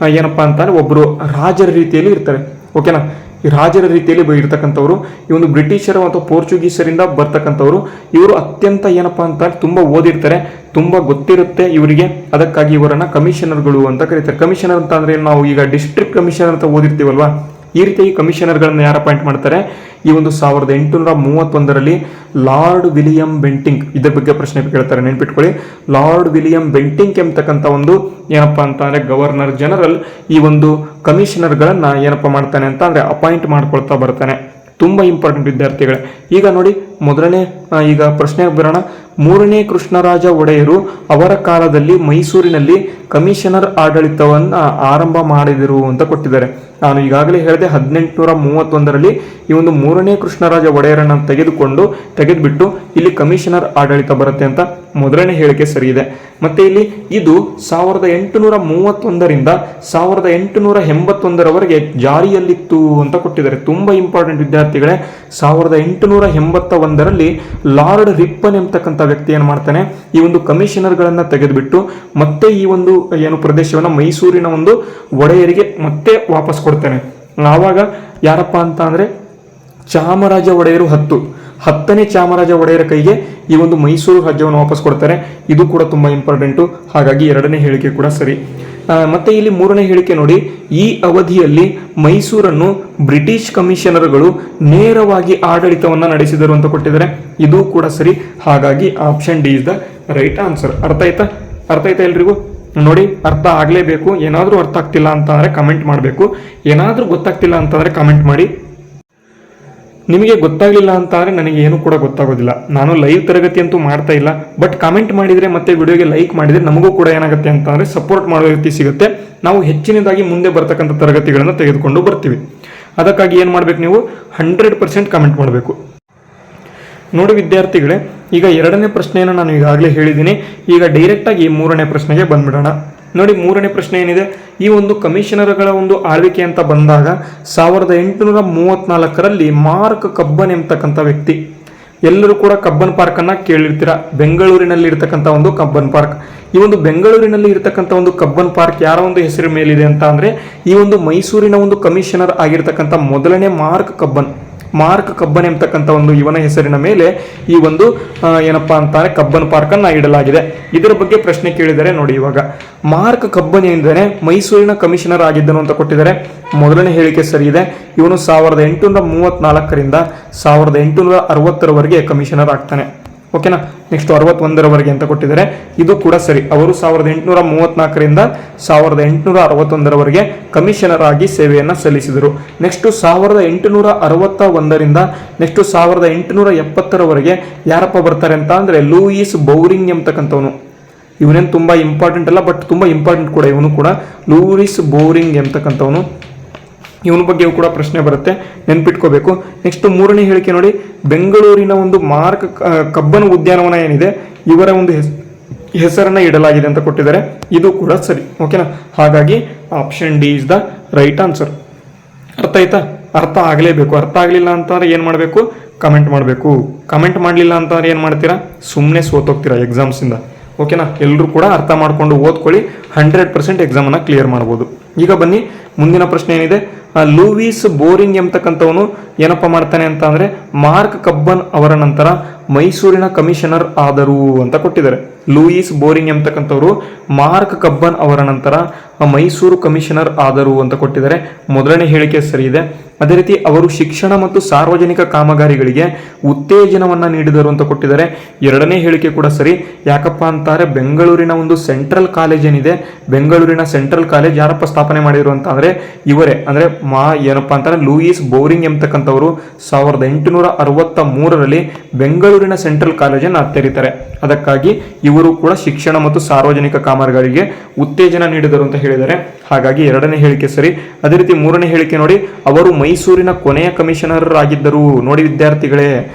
ಏನಪ್ಪಾ ಅಂತಾರೆ ಒಬ್ಬರು ರಾಜರ ರೀತಿಯಲ್ಲಿ ಇರ್ತಾರೆ, ಓಕೆನಾ. ಈ ರಾಜರ ರೀತಿಯಲ್ಲಿ ಇರ್ತಕ್ಕಂಥವ್ರು ಈ ಒಂದು ಬ್ರಿಟಿಷರ ಅಥವಾ ಪೋರ್ಚುಗೀಸರಿಂದ ಬರ್ತಕ್ಕಂಥವ್ರು. ಇವರು ಅತ್ಯಂತ ಏನಪ್ಪಾ ಅಂತ ತುಂಬಾ ಓದಿರ್ತಾರೆ, ತುಂಬಾ ಗೊತ್ತಿರುತ್ತೆ ಇವರಿಗೆ. ಅದಕ್ಕಾಗಿ ಇವರನ್ನ ಕಮಿಷನರ್ಗಳು ಅಂತ ಕರೀತಾರೆ. ಕಮಿಷನರ್ ಅಂತ ಅಂದ್ರೆ ನಾವು ಈಗ ಡಿಸ್ಟ್ರಿಕ್ಟ್ ಕಮಿಷನರ್ ಅಂತ ಓದಿರ್ತೀವಲ್ವಾ, ಈ ರೀತಿಯಾಗಿ ಕಮಿಷನರ್ಗಳನ್ನ ಯಾರು ಅಪಾಯಿಂಟ್ ಮಾಡ್ತಾರೆ, ಈ ಒಂದು 1831ರಲ್ಲಿ ಲಾರ್ಡ್ ವಿಲಿಯಂ ಬೆಂಟಿಂಕ್, ಇದ್ರ ಬಗ್ಗೆ ಪ್ರಶ್ನೆ ಕೇಳ್ತಾರೆ, ನೆನ್ಪಿಟ್ಕೊಳ್ಳಿ. ಲಾರ್ಡ್ ವಿಲಿಯಂ ಬೆಂಟಿಂಕ್ ಎಂಬತಕ್ಕಂಥ ಒಂದು ಏನಪ್ಪಾ ಅಂತ ಅಂದ್ರೆ ಗವರ್ನರ್ ಜನರಲ್ ಈ ಒಂದು ಕಮಿಷನರ್ಗಳನ್ನ ಏನಪ್ಪಾ ಮಾಡ್ತಾನೆ ಅಂತ ಅಂದ್ರೆ ಅಪಾಯಿಂಟ್ ಮಾಡ್ಕೊಳ್ತಾ ಬರ್ತಾನೆ. ತುಂಬಾ ಇಂಪಾರ್ಟೆಂಟ್ ವಿದ್ಯಾರ್ಥಿಗಳೇ. ಈಗ ನೋಡಿ ಮೊದಲನೇ ಈಗ ಪ್ರಶ್ನೆಗೆ ಬರೋಣ. ಮೂರನೇ ಕೃಷ್ಣರಾಜ ಒಡೆಯರು ಅವರ ಕಾಲದಲ್ಲಿ ಮೈಸೂರಿನಲ್ಲಿ ಕಮಿಷನರ್ ಆಡಳಿತವನ್ನ ಆರಂಭ ಮಾಡಿದರು ಅಂತ ಕೊಟ್ಟಿದ್ದಾರೆ. ನಾನು ಈಗಾಗಲೇ ಹೇಳಿದೆ 1831ರಲ್ಲಿ ಈ ಒಂದು ಮೂರನೇ ಕೃಷ್ಣರಾಜ ಒಡೆಯರನ್ನ ತೆಗೆದುಬಿಟ್ಟು ಇಲ್ಲಿ ಕಮಿಷನರ್ ಆಡಳಿತ ಬರುತ್ತೆ ಅಂತ ಮೊದಲನೇ ಹೇಳಿಕೆ ಸರಿ ಇದೆ. ಮತ್ತೆ ಇಲ್ಲಿ ಇದು 1831ರಿಂದ 1881ರವರೆಗೆ ಜಾರಿಯಲ್ಲಿತ್ತು ಅಂತ ಕೊಟ್ಟಿದ್ದಾರೆ. ತುಂಬಾ ಇಂಪಾರ್ಟೆಂಟ್ ವಿದ್ಯಾರ್ಥಿಗಳೇ. 1881ರಲ್ಲಿ ಲಾರ್ಡ್ ರಿಪ್ಪನ್ ಎಂಬತಕ್ಕಂಥ ವ್ಯಕ್ತಿ ಏನ್ ಮಾಡ್ತಾನೆ, ಈ ಒಂದು ಕಮಿಷನರ್ಗಳನ್ನ ತೆಗೆದುಬಿಟ್ಟು ಮತ್ತೆ ಈ ಒಂದು ಏನು ಪ್ರದೇಶವನ್ನ ಮೈಸೂರಿನ ಒಂದು ಒಡೆಯರಿಗೆ ಮತ್ತೆ ವಾಪಸ್ ಕೊಡ್ತಾನೆ. ಆವಾಗ ಯಾರಪ್ಪ ಅಂತ ಅಂದ್ರೆ ಚಾಮರಾಜ ಒಡೆಯರು 10ನೇ ಚಾಮರಾಜ ಒಡೆಯರ ಕೈಗೆ ಈ ಒಂದು ಮೈಸೂರು ರಾಜ್ಯವನ್ನು ವಾಪಸ್ ಕೊಡ್ತಾರೆ. ಇದು ಕೂಡ ತುಂಬಾ ಇಂಪಾರ್ಟೆಂಟು. ಹಾಗಾಗಿ ಎರಡನೇ ಹೇಳಿಕೆ ಕೂಡ ಸರಿ. ಮತ್ತೆ ಇಲ್ಲಿ ಮೂರನೇ ಹೇಳಿಕೆ ನೋಡಿ, ಈ ಅವಧಿಯಲ್ಲಿ ಮೈಸೂರನ್ನು ಬ್ರಿಟಿಷ್ ಕಮಿಷನರ್ಗಳು ನೇರವಾಗಿ ಆಡಳಿತವನ್ನ ನಡೆಸಿದರು ಅಂತ ಕೊಟ್ಟಿದ್ದಾರೆ. ಇದು ಕೂಡ ಸರಿ. ಹಾಗಾಗಿ option D is the right answer. ಅರ್ಥ ಆಯ್ತಾ ಎಲ್ರಿಗೂ? ನೋಡಿ, ಅರ್ಥ ಆಗಲೇಬೇಕು. ಏನಾದರೂ ಅರ್ಥ ಆಗ್ತಿಲ್ಲ ಅಂತಂದ್ರೆ ಕಮೆಂಟ್ ಮಾಡಬೇಕು. ಏನಾದರೂ ಗೊತ್ತಾಗ್ತಿಲ್ಲ ಅಂತಂದ್ರೆ ಕಮೆಂಟ್ ಮಾಡಿ. ನಿಮಗೆ ಗೊತ್ತಾಗಲಿಲ್ಲ ಅಂತಂದರೆ ನನಗೆ ಏನು ಕೂಡ ಗೊತ್ತಾಗೋದಿಲ್ಲ. ನಾನು ಲೈವ್ ತರಗತಿ ಅಂತೂ ಮಾಡ್ತಾ ಇಲ್ಲ, ಬಟ್ ಕಮೆಂಟ್ ಮಾಡಿದರೆ ಮತ್ತೆ ವಿಡಿಯೋಗೆ ಲೈಕ್ ಮಾಡಿದರೆ ನಮಗೂ ಕೂಡ ಏನಾಗುತ್ತೆ ಅಂತಂದರೆ ಸಪೋರ್ಟ್ ಮಾಡೋ ರೀತಿ ಸಿಗುತ್ತೆ. ನಾವು ಹೆಚ್ಚಿನದಾಗಿ ಮುಂದೆ ಬರ್ತಕ್ಕಂಥ ತರಗತಿಗಳನ್ನು ತೆಗೆದುಕೊಂಡು ಬರ್ತೀವಿ. ಅದಕ್ಕಾಗಿ ಏನು ಮಾಡಬೇಕು, ನೀವು 100% ಕಮೆಂಟ್ ಮಾಡಬೇಕು. ನೋಡಿ ವಿದ್ಯಾರ್ಥಿಗಳೇ, ಈಗ ಎರಡನೇ ಪ್ರಶ್ನೆಯನ್ನು ನಾನು ಈಗಾಗಲೇ ಹೇಳಿದ್ದೀನಿ. ಈಗ ಡೈರೆಕ್ಟಾಗಿ ಮೂರನೇ ಪ್ರಶ್ನೆಗೆ ಬಂದ್ಬಿಡೋಣ. ನೋಡಿ, ಮೂರನೇ ಪ್ರಶ್ನೆ ಏನಿದೆ, ಈ ಒಂದು ಕಮಿಷನರ್ಗಳ ಒಂದು ಆಳ್ವಿಕೆ ಅಂತ ಬಂದಾಗ 1834ರಲ್ಲಿ ಮಾರ್ಕ್ ಕಬ್ಬನ್ ಎಂಬತಕ್ಕಂಥ ವ್ಯಕ್ತಿ, ಎಲ್ಲರೂ ಕೂಡ ಕಬ್ಬನ್ ಪಾರ್ಕ್ ಅನ್ನ ಕೇಳಿರ್ತೀರ. ಬೆಂಗಳೂರಿನಲ್ಲಿ ಇರತಕ್ಕಂಥ ಒಂದು ಕಬ್ಬನ್ ಪಾರ್ಕ್. ಈ ಒಂದು ಬೆಂಗಳೂರಿನಲ್ಲಿ ಇರತಕ್ಕಂಥ ಒಂದು ಕಬ್ಬನ್ ಪಾರ್ಕ್ ಯಾರ ಒಂದು ಹೆಸರು ಮೇಲಿದೆ ಅಂತ ಅಂದ್ರೆ, ಈ ಒಂದು ಮೈಸೂರಿನ ಒಂದು ಕಮಿಷನರ್ ಆಗಿರ್ತಕ್ಕಂಥ ಮೊದಲನೇ ಮಾರ್ಕ್ ಕಬ್ಬನ್ ಎಂಬತಕ್ಕಂಥ ಒಂದು ಇವನ ಹೆಸರಿನ ಮೇಲೆ ಈ ಒಂದು ಏನಪ್ಪಾ ಅಂತಾರೆ ಕಬ್ಬನ್ ಪಾರ್ಕ್ ಅನ್ನ ಇಡಲಾಗಿದೆ. ಇದರ ಬಗ್ಗೆ ಪ್ರಶ್ನೆ ಕೇಳಿದರೆ ನೋಡಿ, ಇವಾಗ ಮಾರ್ಕ್ ಕಬ್ಬನ್ ಏನಿದ್ದಾನೆ ಮೈಸೂರಿನ ಕಮಿಷನರ್ ಆಗಿದ್ದನು ಅಂತ ಕೊಟ್ಟಿದ್ದಾರೆ. ಮೊದಲನೇ ಹೇಳಿಕೆ ಸರಿ ಇದೆ. ಇವನು 1834ರಿಂದ 1860ರವರೆಗೆ ಕಮಿಷನರ್ ಆಗ್ತಾನೆ. ಓಕೆನಾ. ನೆಕ್ಸ್ಟ್ 61ರವರೆಗೆ ಅಂತ ಕೊಟ್ಟಿದ್ದಾರೆ. ಇದು ಕೂಡ ಸರಿ. ಅವರು 1834ರಿಂದ 1861ರವರೆಗೆ ಕಮಿಷನರ್ ಆಗಿ ಸೇವೆಯನ್ನು ಸಲ್ಲಿಸಿದರು. ನೆಕ್ಸ್ಟ್ 1861ರಿಂದ ನೆಕ್ಸ್ಟ್ 1870ರವರೆಗೆ ಯಾರಪ್ಪ ಬರ್ತಾರೆ ಅಂತ ಅಂದ್ರೆ ಲೂಯಿಸ್ ಬೌರಿಂಗ್ ಎಂಬತಕ್ಕಂಥವನು. ಇವನೇನು ತುಂಬಾ ಇಂಪಾರ್ಟೆಂಟ್ ಅಲ್ಲ, ಬಟ್ ತುಂಬಾ ಇಂಪಾರ್ಟೆಂಟ್ ಕೂಡ ಇವನು ಕೂಡ. ಲೂಯಿಸ್ ಬೌರಿಂಗ್ ಎಂಬತಕ್ಕಂಥವನು, ಇವನ ಬಗ್ಗೆ ಕೂಡ ಪ್ರಶ್ನೆ ಬರುತ್ತೆ, ನೆನ್ಪಿಟ್ಕೋಬೇಕು. ನೆಕ್ಸ್ಟ್ ಮೂರನೇ ಹೇಳಿಕೆ ನೋಡಿ, ಬೆಂಗಳೂರಿನ ಒಂದು ಮಾರ್ಕ್ ಕಬ್ಬನ್ ಉದ್ಯಾನವನ ಏನಿದೆ ಇವರ ಒಂದು ಹೆಸರನ್ನ ಇಡಲಾಗಿದೆ ಅಂತ ಕೊಟ್ಟಿದ್ದಾರೆ. ಇದು ಕೂಡ ಸರಿ. ಓಕೆನಾ. ಹಾಗಾಗಿ option D is the right answer. ಅರ್ಥ ಆಯ್ತಾ? ಅರ್ಥ ಆಗಲೇಬೇಕು. ಅರ್ಥ ಆಗಲಿಲ್ಲ ಅಂತಂದ್ರೆ ಏನು ಮಾಡಬೇಕು, ಕಮೆಂಟ್ ಮಾಡಬೇಕು. ಕಮೆಂಟ್ ಮಾಡಲಿಲ್ಲ ಅಂತಂದ್ರೆ ಏನು ಮಾಡ್ತೀರಾ, ಸುಮ್ಮನೆ ಸೋತೋಗ್ತೀರಾ ಎಕ್ಸಾಮ್ಸಿಂದ. ಓಕೆನಾ. ಎಲ್ಲರೂ ಕೂಡ ಅರ್ಥ ಮಾಡ್ಕೊಂಡು ಓದ್ಕೊಳ್ಳಿ. 100% ಎಕ್ಸಾಮನ್ನು ಕ್ಲಿಯರ್ ಮಾಡ್ಬೋದು. ಈಗ ಬನ್ನಿ, ಮುಂದಿನ ಪ್ರಶ್ನೆ ಏನಿದೆ, ಲೂಯಿಸ್ ಬೋರಿಂಗ್ ಎಂಬತಕ್ಕಂಥವನು ಏನಪ್ಪ ಮಾಡ್ತಾನೆ ಅಂತ ಅಂದ್ರೆ ಮಾರ್ಕ್ ಕಬ್ಬನ್ ಅವರ ನಂತರ ಮೈಸೂರಿನ ಕಮಿಷನರ್ ಆದರು ಅಂತ ಕೊಟ್ಟಿದ್ದಾರೆ. ಲೂಯಿಸ್ ಬೋರಿಂಗ್ ಎಂಬತಕ್ಕಂಥವರು ಮಾರ್ಕ್ ಕಬ್ಬನ್ ಅವರ ನಂತರ ಮೈಸೂರು ಕಮಿಷನರ್ ಆದರು ಅಂತ ಕೊಟ್ಟಿದ್ದಾರೆ. ಮೊದಲನೇ ಹೇಳಿಕೆ ಸರಿ ಇದೆ. ಅದೇ ರೀತಿ ಅವರು ಶಿಕ್ಷಣ ಮತ್ತು ಸಾರ್ವಜನಿಕ ಕಾಮಗಾರಿಗಳಿಗೆ ಉತ್ತೇಜನವನ್ನ ನೀಡಿದರು ಅಂತ ಕೊಟ್ಟಿದ್ದಾರೆ. ಎರಡನೇ ಹೇಳಿಕೆ ಕೂಡ ಸರಿ. ಯಾಕಪ್ಪ ಅಂತಾರೆ, ಬೆಂಗಳೂರಿನ ಒಂದು ಸೆಂಟ್ರಲ್ ಕಾಲೇಜ್ ಏನಿದೆ, ಬೆಂಗಳೂರಿನ ಸೆಂಟ್ರಲ್ ಕಾಲೇಜ್ ಯಾರಪ್ಪ ಸ್ಥಾಪನೆ ಮಾಡಿದ್ರು ಅಂತ ಅಂದ್ರೆ ಇವರೇ, ಅಂದ್ರೆ ಏನಪ್ಪಾ ಅಂತಾರೆ ಲೂಯಿಸ್ ಬೋರಿಂಗ್ ಎಂಬತಕ್ಕಂಥವರು 1863ರಲ್ಲಿ ಬೆಂಗಳೂರಿನ ಸೆಂಟ್ರಲ್ ಕಾಲೇಜನ್ನು ತೆರೀತಾರೆ. ಅದಕ್ಕಾಗಿ ಇವರು ಕೂಡ ಶಿಕ್ಷಣ ಮತ್ತು ಸಾರ್ವಜನಿಕ ಕಾಮಗಾರಿಗೆ ಉತ್ತೇಜನ ನೀಡಿದರು ಅಂತ ಹೇಳಿದ್ದಾರೆ. ಹಾಗಾಗಿ ಎರಡನೇ ಹೇಳಿಕೆ ಸರಿ. ಅದೇ ರೀತಿ ಮೂರನೇ ಹೇಳಿಕೆ ನೋಡಿ, ಅವರು ಮೈಸೂರಿನ ಕೊನೆಯ ಕಮಿಷನರ್ ಆಗಿದ್ದರು. ನೋಡಿ ವಿದ್ಯಾರ್ಥಿಗಳೇ,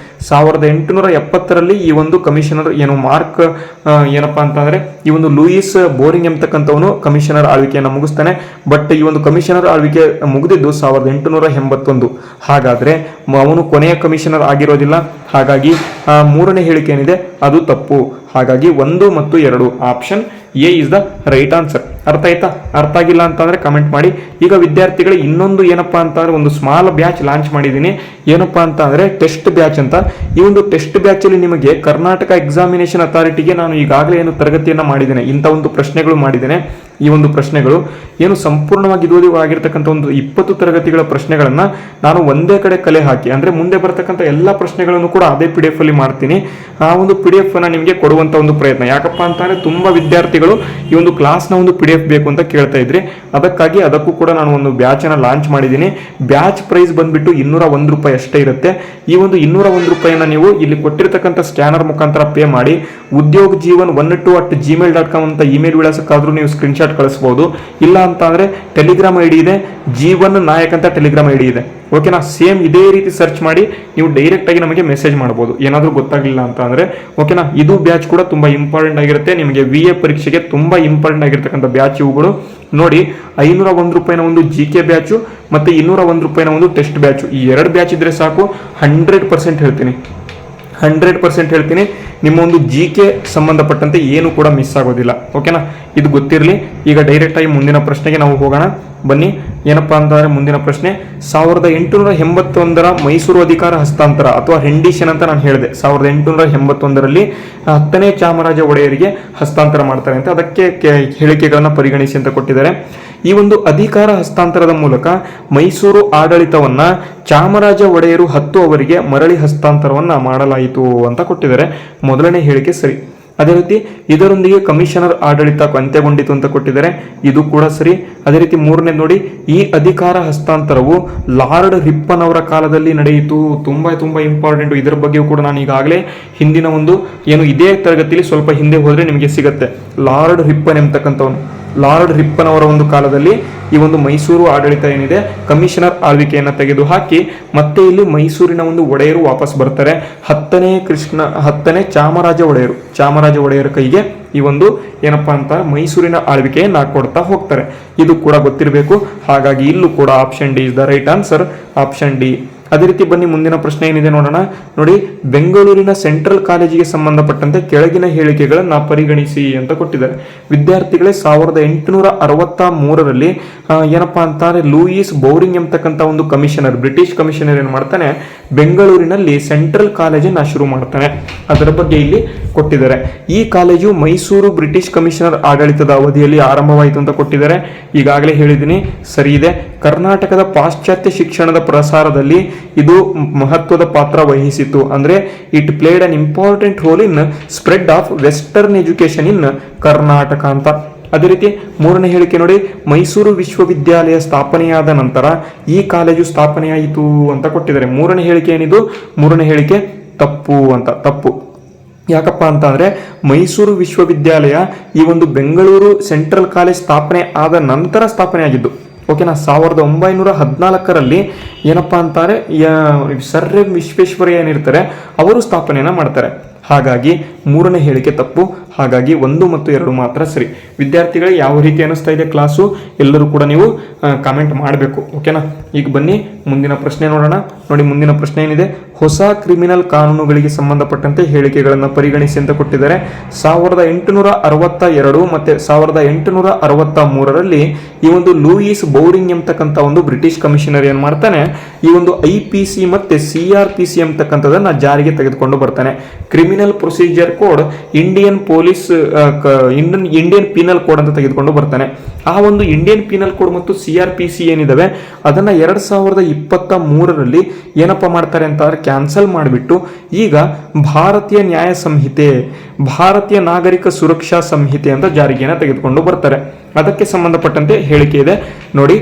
1870ರಲ್ಲಿ ಈ ಒಂದು ಕಮಿಷನರ್ ಏನು ಮಾರ್ಕ್ ಏನಪ್ಪಾ ಅಂತಂದ್ರೆ ಈ ಒಂದು ಲೂಯಿಸ್ ಬೋರಿಂಗ್ ಎಂಬತಕ್ಕಂಥವನು ಕಮಿಷನರ್ ಆಳ್ವಿಕೆಯನ್ನು ಮುಗಿಸ್ತಾನೆ. ಬಟ್ ಈ ಒಂದು ಕಮಿಷನರ್ ಆಳ್ವಿಕೆ ಮುಗಿದಿದ್ದು 1881. ಹಾಗಾದ್ರೆ ಅವನು ಕೊನೆಯ ಕಮಿಷನರ್ ಆಗಿರೋದಿಲ್ಲ. ಹಾಗಾಗಿ ಮೂರನೇ ಹೇಳಿಕೆ ಏನಿದೆ ಅದು ತಪ್ಪು. ಹಾಗಾಗಿ 1 ಮತ್ತು 2 option A is the right answer. ಅರ್ಥ ಆಯ್ತಾ? ಅರ್ಥ ಆಗಿಲ್ಲ ಅಂತಂದ್ರೆ ಕಮೆಂಟ್ ಮಾಡಿ. ಈಗ ವಿದ್ಯಾರ್ಥಿಗಳು ಇನ್ನೊಂದು ಏನಪ್ಪಾ ಅಂತಂದ್ರೆ ಒಂದು ಸ್ಮಾಲ್ ಬ್ಯಾಚ್ ಲಾಂಚ್ ಮಾಡಿದ್ದೀನಿ. ಏನಪ್ಪಾ ಅಂತ ಅಂದ್ರೆ ಟೆಸ್ಟ್ ಬ್ಯಾಚ್ ಅಂತ. ಈ ಒಂದು ಟೆಸ್ಟ್ ಬ್ಯಾಚ್ ಅಲ್ಲಿ ನಿಮಗೆ ಕರ್ನಾಟಕ ಎಕ್ಸಾಮಿನೇಷನ್ ಅಥಾರಿಟಿಗೆ ನಾನು ಈಗಾಗಲೇ ಏನು ತರಗತಿಯನ್ನ ಮಾಡಿದ್ದೇನೆ, ಇಂಥ ಒಂದು ಪ್ರಶ್ನೆಗಳು ಮಾಡಿದ್ದೇನೆ. ಈ ಒಂದು ಪ್ರಶ್ನೆಗಳು ಏನು ಸಂಪೂರ್ಣವಾಗಿ ಆಗಿರ್ತಕ್ಕಂಥ ಒಂದು 20 ತರಗತಿಗಳ ಪ್ರಶ್ನೆಗಳನ್ನ ನಾನು ಒಂದೇ ಕಡೆ ಕಲೆ ಹಾಕಿ, ಅಂದ್ರೆ ಮುಂದೆ ಬರ್ತಕ್ಕಂಥ ಎಲ್ಲ ಪ್ರಶ್ನೆಗಳನ್ನು ಕೂಡ ಅದೇ PDF ಅಲ್ಲಿ ಮಾಡ್ತೀನಿ. ಆ ಒಂದು PDF ಅನ್ನ ನಿಮಗೆ ಕೊಡುವಂತ ಒಂದು ಪ್ರಯತ್ನ. ಯಾಕಪ್ಪ ಅಂತಂದ್ರೆ ತುಂಬಾ ವಿದ್ಯಾರ್ಥಿಗಳು ಈ ಒಂದು ಕ್ಲಾಸ್ ನ ಒಂದು PDF ಬೇಕು ಅಂತ ಕೇಳ್ತಾ ಇದ್ರಿ. ಅದಕ್ಕಾಗಿ ಅದಕ್ಕೂ ಕೂಡ ನಾನು ಒಂದು ಬ್ಯಾಚ್ ಅನ್ನ ಲಾಂಚ್ ಮಾಡಿದ್ದೀನಿ. ಬ್ಯಾಚ್ ಪ್ರೈಸ್ ಬಂದ್ಬಿಟ್ಟು 201 ರೂಪಾಯಿ ಅಷ್ಟೇ ಇರುತ್ತೆ. ಈ ಒಂದು 201 ರೂಪಾಯಿನ ನೀವು ಇಲ್ಲಿ ಕೊಟ್ಟಿರ್ತಕ್ಕಂಥ ಸ್ಕ್ಯಾನರ್ ಮುಖಾಂತರ ಪೇ ಮಾಡಿ udyogjeevan12@gmail.com ಅಂತ ಇಮೇಲ್ ವಿಳಾಸಕ್ಕಾದ್ರೂ ನೀವು ಸ್ಕ್ರೀನ್ಶಾಟ್ ಕಳಿಸಬಹುದು. ಇಲ್ಲ ಅಂತ ಅಂದ್ರೆ ಟೆಲಿಗ್ರಾಮ್ ಐಡಿ ಇದೆ, ಜೀವನ್ ನಾಯಕ್ ಅಂತ ಟೆಲಿಗ್ರಾಮ್ ಐಡಿ ಇದೆ. ಓಕೆನಾ. ಸೇಮ್ ಇದೇ ರೀತಿ ಸರ್ಚ್ ಮಾಡಿ ನೀವು ಡೈರೆಕ್ಟ್ ಆಗಿ ನಮಗೆ ಮೆಸೇಜ್ ಮಾಡಬಹುದು, ಏನಾದರೂ ಗೊತ್ತಾಗಲಿಲ್ಲ ಅಂತ ಅಂದ್ರೆ. ಓಕೆನಾ. ಇದು ಬ್ಯಾಚ್ ಕೂಡ ತುಂಬಾ ಇಂಪಾರ್ಟೆಂಟ್ ಆಗಿರುತ್ತೆ. ನಿಮಗೆ VA ಪರೀಕ್ಷೆಗೆ ತುಂಬಾ ಇಂಪಾರ್ಟೆಂಟ್ ಆಗಿರ್ತಕ್ಕಂಥ ಬ್ಯಾಚ್ ಇವುಗಳು. ನೋಡಿ, 501 ರೂಪಾಯಿನ ಒಂದು GK ಬ್ಯಾಚು ಮತ್ತೆ 201 ರೂಪಾಯಿನ ಒಂದು ಟೆಸ್ಟ್ ಬ್ಯಾಚು, ಈ 2 ಬ್ಯಾಚ್ ಇದ್ರೆ ಸಾಕು. 100% ಹೇಳ್ತೀನಿ, 100% ಹೇಳ್ತೀನಿ, ನಿಮ್ಮ ಒಂದು GK ಸಂಬಂಧಪಟ್ಟಂತೆ ಏನು ಕೂಡ ಮಿಸ್ ಆಗೋದಿಲ್ಲ. ಓಕೆನಾ, ಇದು ಗೊತ್ತಿರಲಿ. ಈಗ ಡೈರೆಕ್ಟ್ ಆಗಿ ಮುಂದಿನ ಪ್ರಶ್ನೆಗೆ ನಾವು ಹೋಗೋಣ. ಬನ್ನಿ, ಏನಪ್ಪಾ ಅಂತಂದ್ರೆ ಮುಂದಿನ ಪ್ರಶ್ನೆ 1881 ಮೈಸೂರು ಅಧಿಕಾರ ಹಸ್ತಾಂತರ ಅಥವಾ ರೆಂಡಿಷನ್ ಅಂತ ನಾನು ಹೇಳಿದೆ. 1881ರಲ್ಲಿ 10ನೇ ಚಾಮರಾಜ ಒಡೆಯರಿಗೆ ಹಸ್ತಾಂತರ ಮಾಡ್ತಾರೆ ಅಂತ, ಅದಕ್ಕೆ ಹೇಳಿಕೆಗಳನ್ನ ಪರಿಗಣಿಸಿ ಅಂತ ಕೊಟ್ಟಿದ್ದಾರೆ. ಈ ಒಂದು ಅಧಿಕಾರ ಹಸ್ತಾಂತರದ ಮೂಲಕ ಮೈಸೂರು ಆಡಳಿತವನ್ನ ಚಾಮರಾಜ ಒಡೆಯರು 10 ಅವರಿಗೆ ಮರಳಿ ಹಸ್ತಾಂತರವನ್ನ ಮಾಡಲಾಯಿತು ಅಂತ ಕೊಟ್ಟಿದ್ದಾರೆ. ಮೊದಲನೇ ಹೇಳಿಕೆ ಸರಿ. ಅದೇ ರೀತಿ ಇದರೊಂದಿಗೆ ಕಮಿಷನರ್ ಆಡಳಿತ ಅಂತ್ಯಗೊಂಡಿತು ಅಂತ ಕೊಟ್ಟಿದ್ದಾರೆ, ಇದು ಕೂಡ ಸರಿ. ಅದೇ ರೀತಿ ಮೂರನೇ ನೋಡಿ, ಈ ಅಧಿಕಾರ ಹಸ್ತಾಂತರವು ಲಾರ್ಡ್ ರಿಪ್ಪನ್ ಅವರ ಕಾಲದಲ್ಲಿ ನಡೆಯಿತು. ತುಂಬಾ ಇಂಪಾರ್ಟೆಂಟ್. ಇದರ ಬಗ್ಗೆಯೂ ಕೂಡ ನಾನು ಈಗಾಗಲೇ ಹಿಂದಿನ ಒಂದು ಇದೇ ತರಗತಿಯಲ್ಲಿ ಸ್ವಲ್ಪ ಹಿಂದೆ ಹೋದ್ರೆ ನಿಮಗೆ ಸಿಗುತ್ತೆ. ಲಾರ್ಡ್ ರಿಪ್ಪನ್ ಎಂಬತಕ್ಕಂಥವನು, ಲಾರ್ಡ್ ರಿಪ್ಪನ್ ಅವರ ಒಂದು ಕಾಲದಲ್ಲಿ ಈ ಒಂದು ಮೈಸೂರು ಆಡಳಿತ ಏನಿದೆ ಕಮಿಷನರ್ ಆಳ್ವಿಕೆಯನ್ನು ತೆಗೆದುಹಾಕಿ ಮತ್ತೆ ಇಲ್ಲಿ ಮೈಸೂರಿನ ಒಂದು ಒಡೆಯರು ವಾಪಸ್ ಬರ್ತಾರೆ. 10ನೇ ಚಾಮರಾಜ ಒಡೆಯರ ಕೈಗೆ ಈ ಒಂದು ಏನಪ್ಪಾ ಅಂತ ಮೈಸೂರಿನ ಆಳ್ವಿಕೆಯನ್ನು ಕೊಡ್ತಾ ಹೋಗ್ತಾರೆ. ಇದು ಕೂಡ ಗೊತ್ತಿರಬೇಕು. ಹಾಗಾಗಿ ಇಲ್ಲೂ ಕೂಡ option D is the right answer, option D. ಅದೇ ರೀತಿ ಬನ್ನಿ ಮುಂದಿನ ಪ್ರಶ್ನೆ ಏನಿದೆ ನೋಡೋಣ. ನೋಡಿ, ಬೆಂಗಳೂರಿನ ಸೆಂಟ್ರಲ್ ಕಾಲೇಜಿಗೆ ಸಂಬಂಧಪಟ್ಟಂತೆ ಕೆಳಗಿನ ಹೇಳಿಕೆಗಳನ್ನ ಪರಿಗಣಿಸಿ ಅಂತ ಕೊಟ್ಟಿದ್ದಾರೆ. ವಿದ್ಯಾರ್ಥಿಗಳೇ, 1863ರಲ್ಲಿ ಏನಪ್ಪಾ ಅಂತಾರೆ ಲೂಯಿಸ್ ಬೌರಿಂಗ್ ಎಂಬತಕ್ಕಂಥ ಒಂದು ಕಮಿಷನರ್, ಬ್ರಿಟಿಷ್ ಕಮಿಷನರ್ ಏನ್ ಮಾಡ್ತಾನೆ, ಬೆಂಗಳೂರಿನಲ್ಲಿ ಸೆಂಟ್ರಲ್ ಕಾಲೇಜನ್ನ ಶುರು ಮಾಡ್ತಾನೆ. ಅದರ ಬಗ್ಗೆ ಇಲ್ಲಿ ಕೊಟ್ಟಿದ್ದಾರೆ. ಈ ಕಾಲೇಜು ಮೈಸೂರು ಬ್ರಿಟಿಷ್ ಕಮಿಷನರ್ ಆಡಳಿತದ ಅವಧಿಯಲ್ಲಿ ಆರಂಭವಾಯಿತು ಅಂತ ಕೊಟ್ಟಿದ್ದಾರೆ. ಈಗಾಗಲೇ ಹೇಳಿದ್ದೀನಿ, ಸರಿ ಇದೆ. ಕರ್ನಾಟಕದ ಪಾಶ್ಚಾತ್ಯ ಶಿಕ್ಷಣದ ಪ್ರಸಾರದಲ್ಲಿ ಇದು ಮಹತ್ವದ ಪಾತ್ರ ವಹಿಸಿತು. ಅಂದ್ರೆ it played an important role in spread of western education in Karnataka ಅಂತ. ಅದೇ ರೀತಿ ಮೂರನೇ ಹೇಳಿಕೆ ನೋಡಿ, ಮೈಸೂರು ವಿಶ್ವವಿದ್ಯಾಲಯ ಸ್ಥಾಪನೆಯಾದ ನಂತರ ಈ ಕಾಲೇಜು ಸ್ಥಾಪನೆಯಾಯಿತು ಅಂತ ಕೊಟ್ಟಿದ್ದಾರೆ. ಮೂರನೇ ಹೇಳಿಕೆ ಏನಿದು? ಮೂರನೇ ಹೇಳಿಕೆ ತಪ್ಪು ಅಂತ. ತಪ್ಪು ಯಾಕಪ್ಪ ಅಂತ ಅಂದ್ರೆ ಮೈಸೂರು ವಿಶ್ವವಿದ್ಯಾಲಯ ಈ ಒಂದು ಬೆಂಗಳೂರು ಸೆಂಟ್ರಲ್ ಕಾಲೇಜ್ ಸ್ಥಾಪನೆ ಆದ ನಂತರ ಸ್ಥಾಪನೆ ಆಗಿದ್ದು. ಓಕೆನಾ, 1914ರಲ್ಲಿ ಏನಪ್ಪಾ ಅಂತಾರೆ ಸರ್ ಎಂ ವಿಶ್ವೇಶ್ವರಯ್ಯ ಏನಿರ್ತಾರೆ ಅವರು ಸ್ಥಾಪನೆಯನ್ನ ಮಾಡ್ತಾರೆ. ಹಾಗಾಗಿ ಮೂರನೇ ಹೇಳಿಕೆ ತಪ್ಪು. ಹಾಗಾಗಿ 1 ಮತ್ತು 2 ಮಾತ್ರ ಸರಿ. ವಿದ್ಯಾರ್ಥಿಗಳಿಗೆ ಯಾವ ರೀತಿ ಅನಿಸ್ತಾ ಇದೆ ಕ್ಲಾಸು ಎಲ್ಲರೂ ಕೂಡ ನೀವು ಕಾಮೆಂಟ್ ಮಾಡಬೇಕು. ಓಕೆನಾ, ಈಗ ಬನ್ನಿ ಮುಂದಿನ ಪ್ರಶ್ನೆ ನೋಡೋಣ. ನೋಡಿ, ಮುಂದಿನ ಪ್ರಶ್ನೆ ಏನಿದೆ, ಹೊಸ ಕ್ರಿಮಿನಲ್ ಕಾನೂನುಗಳಿಗೆ ಸಂಬಂಧಪಟ್ಟಂತೆ ಹೇಳಿಕೆಗಳನ್ನು ಪರಿಗಣಿಸಿ ಅಂತ ಕೊಟ್ಟಿದ್ದಾರೆ. 1862 ಮತ್ತೆ 1863ರಲ್ಲಿ ಈ ಒಂದು ಲೂಯಿಸ್ ಬೌರಿಂಗ್ ಎಂಬತಕ್ಕಂಥ ಒಂದು ಬ್ರಿಟಿಷ್ ಕಮಿಷನರ್ ಏನ್ ಮಾಡ್ತಾನೆ, ಈ ಒಂದು IPC ಮತ್ತೆ CRPC ಎಂಬತಕ್ಕಂಥದನ್ನ ಜಾರಿಗೆ ತೆಗೆದುಕೊಂಡು ಬರ್ತಾನೆ. Criminal procedure code, Indian penal code ಅಂತ ತೆಗೆದುಕೊಂಡು ಬರ್ತಾನೆ. ಆ ಒಂದು ಇಂಡಿಯನ್ ಪೀನಲ್ ಕೋಡ್ ಮತ್ತು CRPC ಏನಿದಾವೆ ಅದನ್ನ 2023ರಲ್ಲಿ ಏನಪ್ಪಾ ಮಾಡ್ತಾರೆ ಅಂತ ಕ್ಯಾನ್ಸಲ್ ಮಾಡಿಬಿಟ್ಟು ಈಗ ಭಾರತೀಯ ನ್ಯಾಯ ಸಂಹಿತೆ, ಭಾರತೀಯ ನಾಗರಿಕ ಸುರಕ್ಷಾ ಸಂಹಿತೆ ಅಂತ ಜಾರಿಗೆಯನ್ನು ತೆಗೆದುಕೊಂಡು ಬರ್ತಾರೆ. ಅದಕ್ಕೆ ಸಂಬಂಧಪಟ್ಟಂತೆ ಹೇಳಿಕೆ ಇದೆ ನೋಡಿ.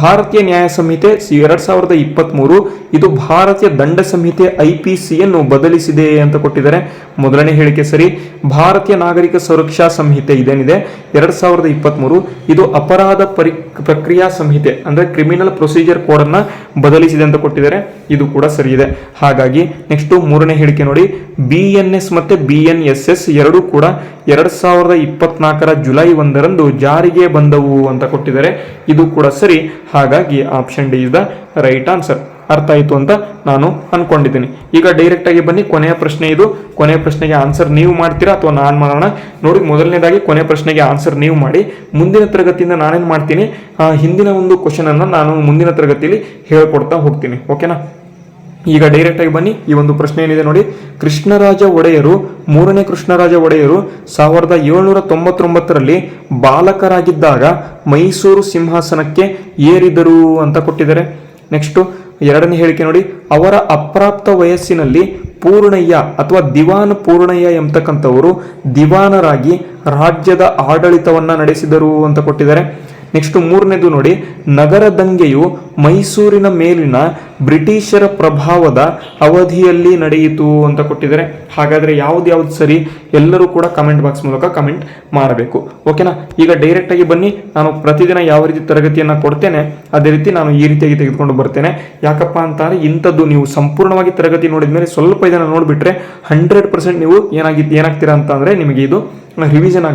ಭಾರತೀಯ ನ್ಯಾಯ ಸಂಹಿತೆ 2023 ಇದು ಭಾರತೀಯ ದಂಡ ಸಂಹಿತೆ IPCಯನ್ನು ಬದಲಿಸಿದೆ ಅಂತ ಕೊಟ್ಟಿದ್ದಾರೆ. ಮೊದಲನೇ ಹೇಳಿಕೆ ಸರಿ. ಭಾರತೀಯ ನಾಗರಿಕ ಸುರಕ್ಷಾ ಸಂಹಿತೆ ಇದೇನಿದೆ 2023 ಇದು ಅಪರಾಧ ಪ್ರಕ್ರಿಯಾ ಸಂಹಿತೆ ಅಂದ್ರೆ ಕ್ರಿಮಿನಲ್ ಪ್ರೊಸೀಜರ್ ಕೋಡ್ ಅನ್ನ ಬದಲಿಸಿದೆ ಅಂತ ಕೊಟ್ಟಿದ್ದಾರೆ. ಇದು ಕೂಡ ಸರಿ ಇದೆ. ಹಾಗಾಗಿ ನೆಕ್ಸ್ಟ್ ಮೂರನೇ ಹೇಳಿಕೆ ನೋಡಿ, BNS ಮತ್ತೆ BNSS ಎರಡೂ ಕೂಡ 2024 ಜುಲೈ 1ರಂದು ಜಾರಿಗೆ ಬಂದವು ಅಂತ ಕೊಟ್ಟಿದ್ದಾರೆ. ಇದು ಕೂಡ ಸರಿ. ಹಾಗಾಗಿ option D is the right answer. ಅರ್ಥ ಆಯಿತು ಅಂತ ನಾನು ಅನ್ಕೊಂಡಿದ್ದೀನಿ. ಈಗ ಡೈರೆಕ್ಟ್ ಆಗಿ ಬನ್ನಿ, ಕೊನೆಯ ಪ್ರಶ್ನೆ ಇದು. ಕೊನೆಯ ಪ್ರಶ್ನೆಗೆ ಆನ್ಸರ್ ನೀವು ಮಾಡ್ತೀರಾ ಅಥವಾ ನಾನು ಮಾಡೋಣ? ನೋಡಿ, ಮೊದಲನೇದಾಗಿ ಕೊನೆಯ ಪ್ರಶ್ನೆಗೆ ಆನ್ಸರ್ ನೀವು ಮಾಡಿ. ಮುಂದಿನ ತರಗತಿಯಿಂದ ನಾನೇನು ಮಾಡ್ತೀನಿ, ಹಿಂದಿನ ಒಂದು ಕ್ವಶನ್ ಅನ್ನು ನಾನು ಮುಂದಿನ ತರಗತಿಯಲ್ಲಿ ಹೇಳ್ಕೊಡ್ತಾ ಹೋಗ್ತೀನಿ. ಓಕೆನಾ? ಈಗ ಡೈರೆಕ್ಟ್ ಆಗಿ ಬನ್ನಿ. ಈ ಒಂದು ಪ್ರಶ್ನೆ ಏನಿದೆ ನೋಡಿ, ಮೂರನೇ ಕೃಷ್ಣರಾಜ ಒಡೆಯರು 1799ರಲ್ಲಿ ಬಾಲಕರಾಗಿದ್ದಾಗ ಮೈಸೂರು ಸಿಂಹಾಸನಕ್ಕೆ ಏರಿದರು ಅಂತ ಕೊಟ್ಟಿದ್ದಾರೆ. ನೆಕ್ಸ್ಟ್ ಎರಡನೇ ಹೇಳಿಕೆ ನೋಡಿ, ಅವರ ಅಪ್ರಾಪ್ತ ವಯಸ್ಸಿನಲ್ಲಿ ಪೂರ್ಣಯ್ಯ ಅಥವಾ ದಿವಾನ್ ಪೂರ್ಣಯ್ಯ ಎಂಬತಕ್ಕಂಥವರು ದಿವಾನರಾಗಿ ರಾಜ್ಯದ ಆಡಳಿತವನ್ನ ನಡೆಸಿದರು ಅಂತ ಕೊಟ್ಟಿದ್ದಾರೆ. ನೆಕ್ಸ್ಟ್ ಮೂರನೇದು ನೋಡಿ, ನಗರ ದಂಗೆಯು ಮೈಸೂರಿನ ಮೇಲಿನ ಬ್ರಿಟಿಷರ ಪ್ರಭಾವದ ಅವಧಿಯಲ್ಲಿ ನಡೆಯಿತು ಅಂತ ಕೊಟ್ಟಿದ್ದಾರೆ. ಹಾಗಾದ್ರೆ ಯಾವ್ದು ಸರಿ ಎಲ್ಲರೂ ಕೂಡ ಕಮೆಂಟ್ ಬಾಕ್ಸ್ ಮೂಲಕ ಕಮೆಂಟ್ ಮಾಡಬೇಕು. ಓಕೆನಾ? ಈಗ ಡೈರೆಕ್ಟ್ ಆಗಿ ಬನ್ನಿ, ನಾನು ಪ್ರತಿದಿನ ಯಾವ ರೀತಿ ತರಗತಿಯನ್ನ ಕೊಡ್ತೇನೆ ಅದೇ ರೀತಿ ನಾನು ಈ ರೀತಿಯಾಗಿ ತೆಗೆದುಕೊಂಡು ಬರ್ತೇನೆ. ಯಾಕಪ್ಪ ಅಂತಾರೆ ಇಂಥದ್ದು ನೀವು ಸಂಪೂರ್ಣವಾಗಿ ತರಗತಿ ನೋಡಿದ್ಮೇಲೆ ಸ್ವಲ್ಪ ಇದನ್ನ ನೋಡ್ಬಿಟ್ರೆ 100% ನೀವು ಏನಾಗ್ತೀರಾ ಅಂತ ಅಂದ್ರೆ ನಿಮಗೆ ಇದು ರಿವಿಷನ್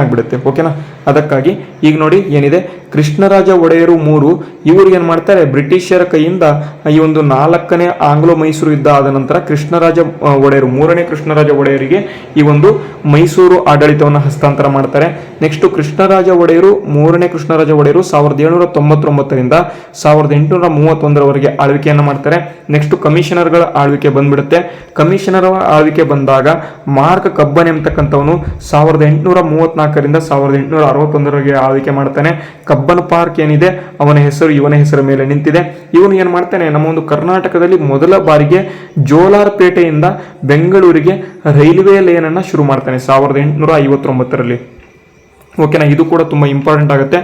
ಆಗ್ಬಿಡುತ್ತೆ. ಓಕೆನಾ? ಅದಕ್ಕಾಗಿ ಈಗ ನೋಡಿ ಏನಿದೆ, ಕೃಷ್ಣರಾಜ ಒಡೆಯರು 3 ಇವರು ಏನ್ ಮಾಡ್ತಾರೆ, ಬ್ರಿಟಿಷರ ಕೈಯಿಂದ ಈ ಒಂದು 4ನೇ ಆಂಗ್ಲೋ ಮೈಸೂರು ಯುದ್ಧ ಆದ ನಂತರ ಕೃಷ್ಣರಾಜ ಒಡೆಯರು 3ನೇ ಕೃಷ್ಣರಾಜ ಒಡೆಯರಿಗೆ ಈ ಒಂದು ಮೈಸೂರು ಆಡಳಿತವನ್ನು ಹಸ್ತಾಂತರ ಮಾಡ್ತಾರೆ. ನೆಕ್ಸ್ಟ್ ಕೃಷ್ಣರಾಜ ಒಡೆಯರು 3ನೇ ಕೃಷ್ಣರಾಜ ಒಡೆಯರು 1799ರಿಂದ 1831ರವರೆಗೆ ಆಳ್ವಿಕೆಯನ್ನು ಮಾಡ್ತಾರೆ. ನೆಕ್ಸ್ಟ್ ಕಮಿಷನರ್ಗಳ ಆಳ್ವಿಕೆ ಬಂದ್ಬಿಡುತ್ತೆ. ಕಮಿಷನರ್ ಆಳ್ವಿಕೆ ಬಂದಾಗ ಮಾರ್ಕ್ ಕಬ್ಬನ್ ಎಂಬತಕ್ಕಂಥವನು 1834ರಿಂದ 1861ರವರೆಗೆ ಆಳ್ವಿಕೆ ಮಾಡ್ತಾನೆ. ಕಬ್ಬನ್ ಪಾರ್ಕ್ ಏನಿದೆ ಅವನ ಹೆಸರು ಇವನ ಹೆಸರ ಮೇಲೆ ನಿಂತಿದೆ. ಇವನು ಏನ್ ಮಾಡ್ತಾನೆ, ನಮ್ಮ ಒಂದು ಕರ್ನಾಟಕದಲ್ಲಿ ಮೊದಲ ಬಾರಿಗೆ ಜೋಲಾರ್ಪೇಟೆಯಿಂದ ಬೆಂಗಳೂರಿಗೆ ರೈಲ್ವೆ ಲೇನ್ ಅನ್ನ ಶುರು ಮಾಡ್ತಾನೆ 1859ರಲ್ಲಿ. ಓಕೆನಾ, ಇದು ಕೂಡ ತುಂಬಾ ಇಂಪಾರ್ಟೆಂಟ್ ಆಗುತ್ತೆ.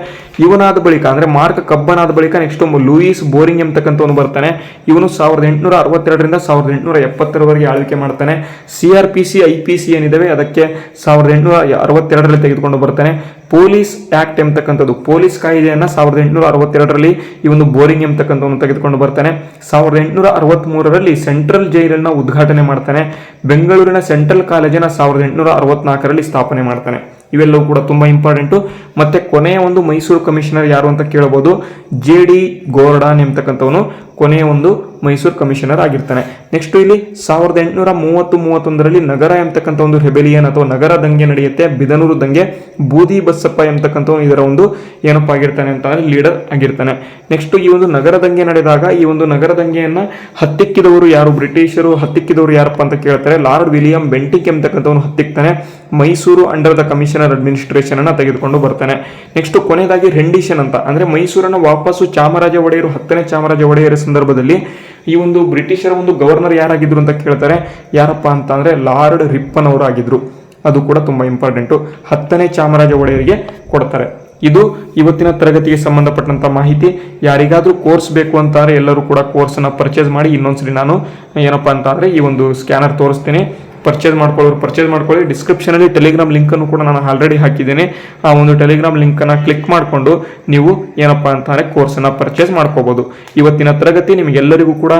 ಇವನಾದ ಬಳಿಕ ಅಂದ್ರೆ ಮಾರ್ಕ್ ಕಬ್ಬನ್ ಆದ ಬಳಿಕ ನೆಕ್ಸ್ಟ್ ಲೂಯಿಸ್ ಬೋರಿಂಗ್ ಎಂಬತಕ್ಕಂಥವನು ಬರ್ತಾನೆ. ಇವನು 1862ರಿಂದ 1870ರವರೆಗೆ ಆಳ್ವಿಕೆ ಮಾಡ್ತಾನೆ. CRPC IPC ಏನಿದಾವೆ ಅದಕ್ಕೆ 1862ರಲ್ಲಿ ತೆಗೆದುಕೊಂಡು ಬರ್ತಾನೆ. ಪೊಲೀಸ್ ಆಕ್ಟ್ ಎಂಬತಕ್ಕಂಥದ್ದು, ಪೊಲೀಸ್ ಕಾಯ್ದೆಯನ್ನ 1862ರಲ್ಲಿ ಈ ಒಂದು ಬೋರಿಂಗ್ ಎಂಬತಕ್ಕಂಥವನು ತೆಗೆದುಕೊಂಡು ಬರ್ತಾನೆ. 1863ರಲ್ಲಿ ಸೆಂಟ್ರಲ್ ಜೈಲನ್ನ ಉದ್ಘಾಟನೆ ಮಾಡ್ತಾನೆ. ಬೆಂಗಳೂರಿನ ಸೆಂಟ್ರಲ್ ಕಾಲೇಜನ್ನ 1864ರಲ್ಲಿ ಸ್ಥಾಪನೆ ಮಾಡ್ತಾನೆ. ಇವೆಲ್ಲವೂ ಕೂಡ ತುಂಬಾ ಇಂಪಾರ್ಟೆಂಟು. ಮತ್ತೆ ಕೊನೆಯ ಒಂದು ಮೈಸೂರು ಕಮಿಷನರ್ ಯಾರು ಅಂತ ಕೇಳಬಹುದು, JD ಗೋರ್ಡಾನ್ ಎಂಬತಕ್ಕಂಥವನು ಕೊನೆಯ ಒಂದು ಮೈಸೂರು ಕಮಿಷನರ್ ಆಗಿರ್ತಾನೆ. ನೆಕ್ಸ್ಟ್ ಇಲ್ಲಿ 1830-31ರಲ್ಲಿ ನಗರ ಎಂಬತಕ್ಕಂಥ ಒಂದು ರೆಬೆಲಿಯನ್ ಅಥವಾ ನಗರ ದಂಗೆ ನಡೆಯುತ್ತೆ, ಬಿದನೂರು ದಂಗೆ. ಬೂದಿ ಬಸಪ್ಪ ಎಂಬತಕ್ಕಂಥವನು ಇದರ ಒಂದು ಏನಪ್ಪ ಆಗಿರ್ತಾನೆ ಅಂತಂದ್ರೆ ಲೀಡರ್ ಆಗಿರ್ತಾನೆ. ನೆಕ್ಸ್ಟ್ ಈ ಒಂದು ನಗರ ದಂಗೆ ನಡೆದಾಗ ಈ ಒಂದು ನಗರ ದಂಗೆಯನ್ನ ಹತ್ತಿಕ್ಕಿದವರು ಯಾರು, ಬ್ರಿಟಿಷರು ಹತ್ತಿಕ್ಕಿದವರು ಯಾರಪ್ಪ ಅಂತ ಕೇಳ್ತಾರೆ, ಲಾರ್ಡ್ ವಿಲಿಯಂ ಬೆಂಟಿಕ್ ಎಂಬತಕ್ಕಂಥವನು ಹತ್ತಿಕ್ತಾನೆ. Mysore under the commissioner administration ಅನ್ನ ತೆಗೆದುಕೊಂಡು ಬರ್ತಾನೆ. ನೆಕ್ಸ್ಟ್ ಕೊನೆಯದಾಗಿ ರೆಂಡಿಷನ್ ಅಂತ ಅಂದ್ರೆ ಮೈಸೂರನ್ನ ವಾಪಸ್ಸು ಚಾಮರಾಜ ಒಡೆಯರು 10ನೇ ಚಾಮರಾಜ ಒಡೆಯರ ಸಂದರ್ಭದಲ್ಲಿ ಈ ಒಂದು ಬ್ರಿಟಿಷರ ಒಂದು ಗವರ್ನರ್ ಯಾರಾಗಿದ್ರು ಅಂತ ಕೇಳ್ತಾರೆ, ಯಾರಪ್ಪ ಅಂತ ಅಂದ್ರೆ ಲಾರ್ಡ್ ರಿಪ್ಪನ್ ಅವರು ಆಗಿದ್ರು. ಅದು ಕೂಡ ತುಂಬಾ ಇಂಪಾರ್ಟೆಂಟು. 10ನೇ ಚಾಮರಾಜ ಒಡೆಯರಿಗೆ ಕೊಡ್ತಾರೆ. ಇದು ಇವತ್ತಿನ ತರಗತಿಗೆ ಸಂಬಂಧಪಟ್ಟಂತ ಮಾಹಿತಿ. ಯಾರಿಗಾದ್ರೂ ಕೋರ್ಸ್ ಬೇಕು ಅಂತಾರೆ ಎಲ್ಲರೂ ಕೂಡ ಕೋರ್ಸ್ ಅನ್ನ ಪರ್ಚೇಸ್ ಮಾಡಿ. ಇನ್ನೊಂದ್ಸರಿ ನಾನು ಏನಪ್ಪಾ ಅಂತ ಅಂದ್ರೆ ಈ ಒಂದು ಸ್ಕ್ಯಾನರ್ ತೋರಿಸ್ತೀನಿ, ಪರ್ಚೇಸ್ ಮಾಡ್ಕೊಳ್ಳಿ. ಡಿಸ್ಕ್ರಿಪ್ಷನ್ ಅಲ್ಲಿ ಟೆಲಿಗ್ರಾಮ್ ಲಿಂಕ್ ಅನ್ನು ಕೂಡ ನಾನು ಆಲ್ರೆಡಿ ಹಾಕಿದ್ದೇನೆ. ಆ ಒಂದು ಟೆಲಿಗ್ರಾಮ್ ಲಿಂಕ್ ಅನ್ನ ಕ್ಲಿಕ್ ಮಾಡಿಕೊಂಡು ನೀವು ಏನಪ್ಪಾ ಅಂತಾರೆ ಕೋರ್ಸ್ ಅನ್ನ ಪರ್ಚೇಸ್ ಮಾಡ್ಕೋಬಹುದು. ಇವತ್ತಿನ ತರಗತಿ ನಿಮಗೆಲ್ಲರಿಗೂ ಕೂಡ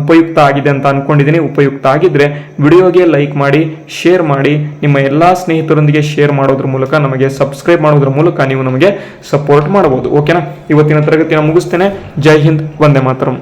ಉಪಯುಕ್ತ ಆಗಿದೆ ಅಂತ ಅನ್ಕೊಂಡಿದ್ದೀನಿ. ಉಪಯುಕ್ತ ಆಗಿದ್ರೆ ವಿಡಿಯೋಗೆ ಲೈಕ್ ಮಾಡಿ, ಶೇರ್ ಮಾಡಿ, ನಿಮ್ಮ ಎಲ್ಲಾ ಸ್ನೇಹಿತರೊಂದಿಗೆ ಶೇರ್ ಮಾಡೋದ್ರ ಮೂಲಕ, ನಮಗೆ ಸಬ್ಸ್ಕ್ರೈಬ್ ಮಾಡೋದ್ರ ಮೂಲಕ ನೀವು ನಮಗೆ ಸಪೋರ್ಟ್ ಮಾಡಬಹುದು. ಓಕೆನಾ, ಇವತ್ತಿನ ತರಗತಿನ ಮುಗಿಸ್ತೇನೆ. ಜೈ ಹಿಂದ್, ವಂದೇ ಮಾತರಂ.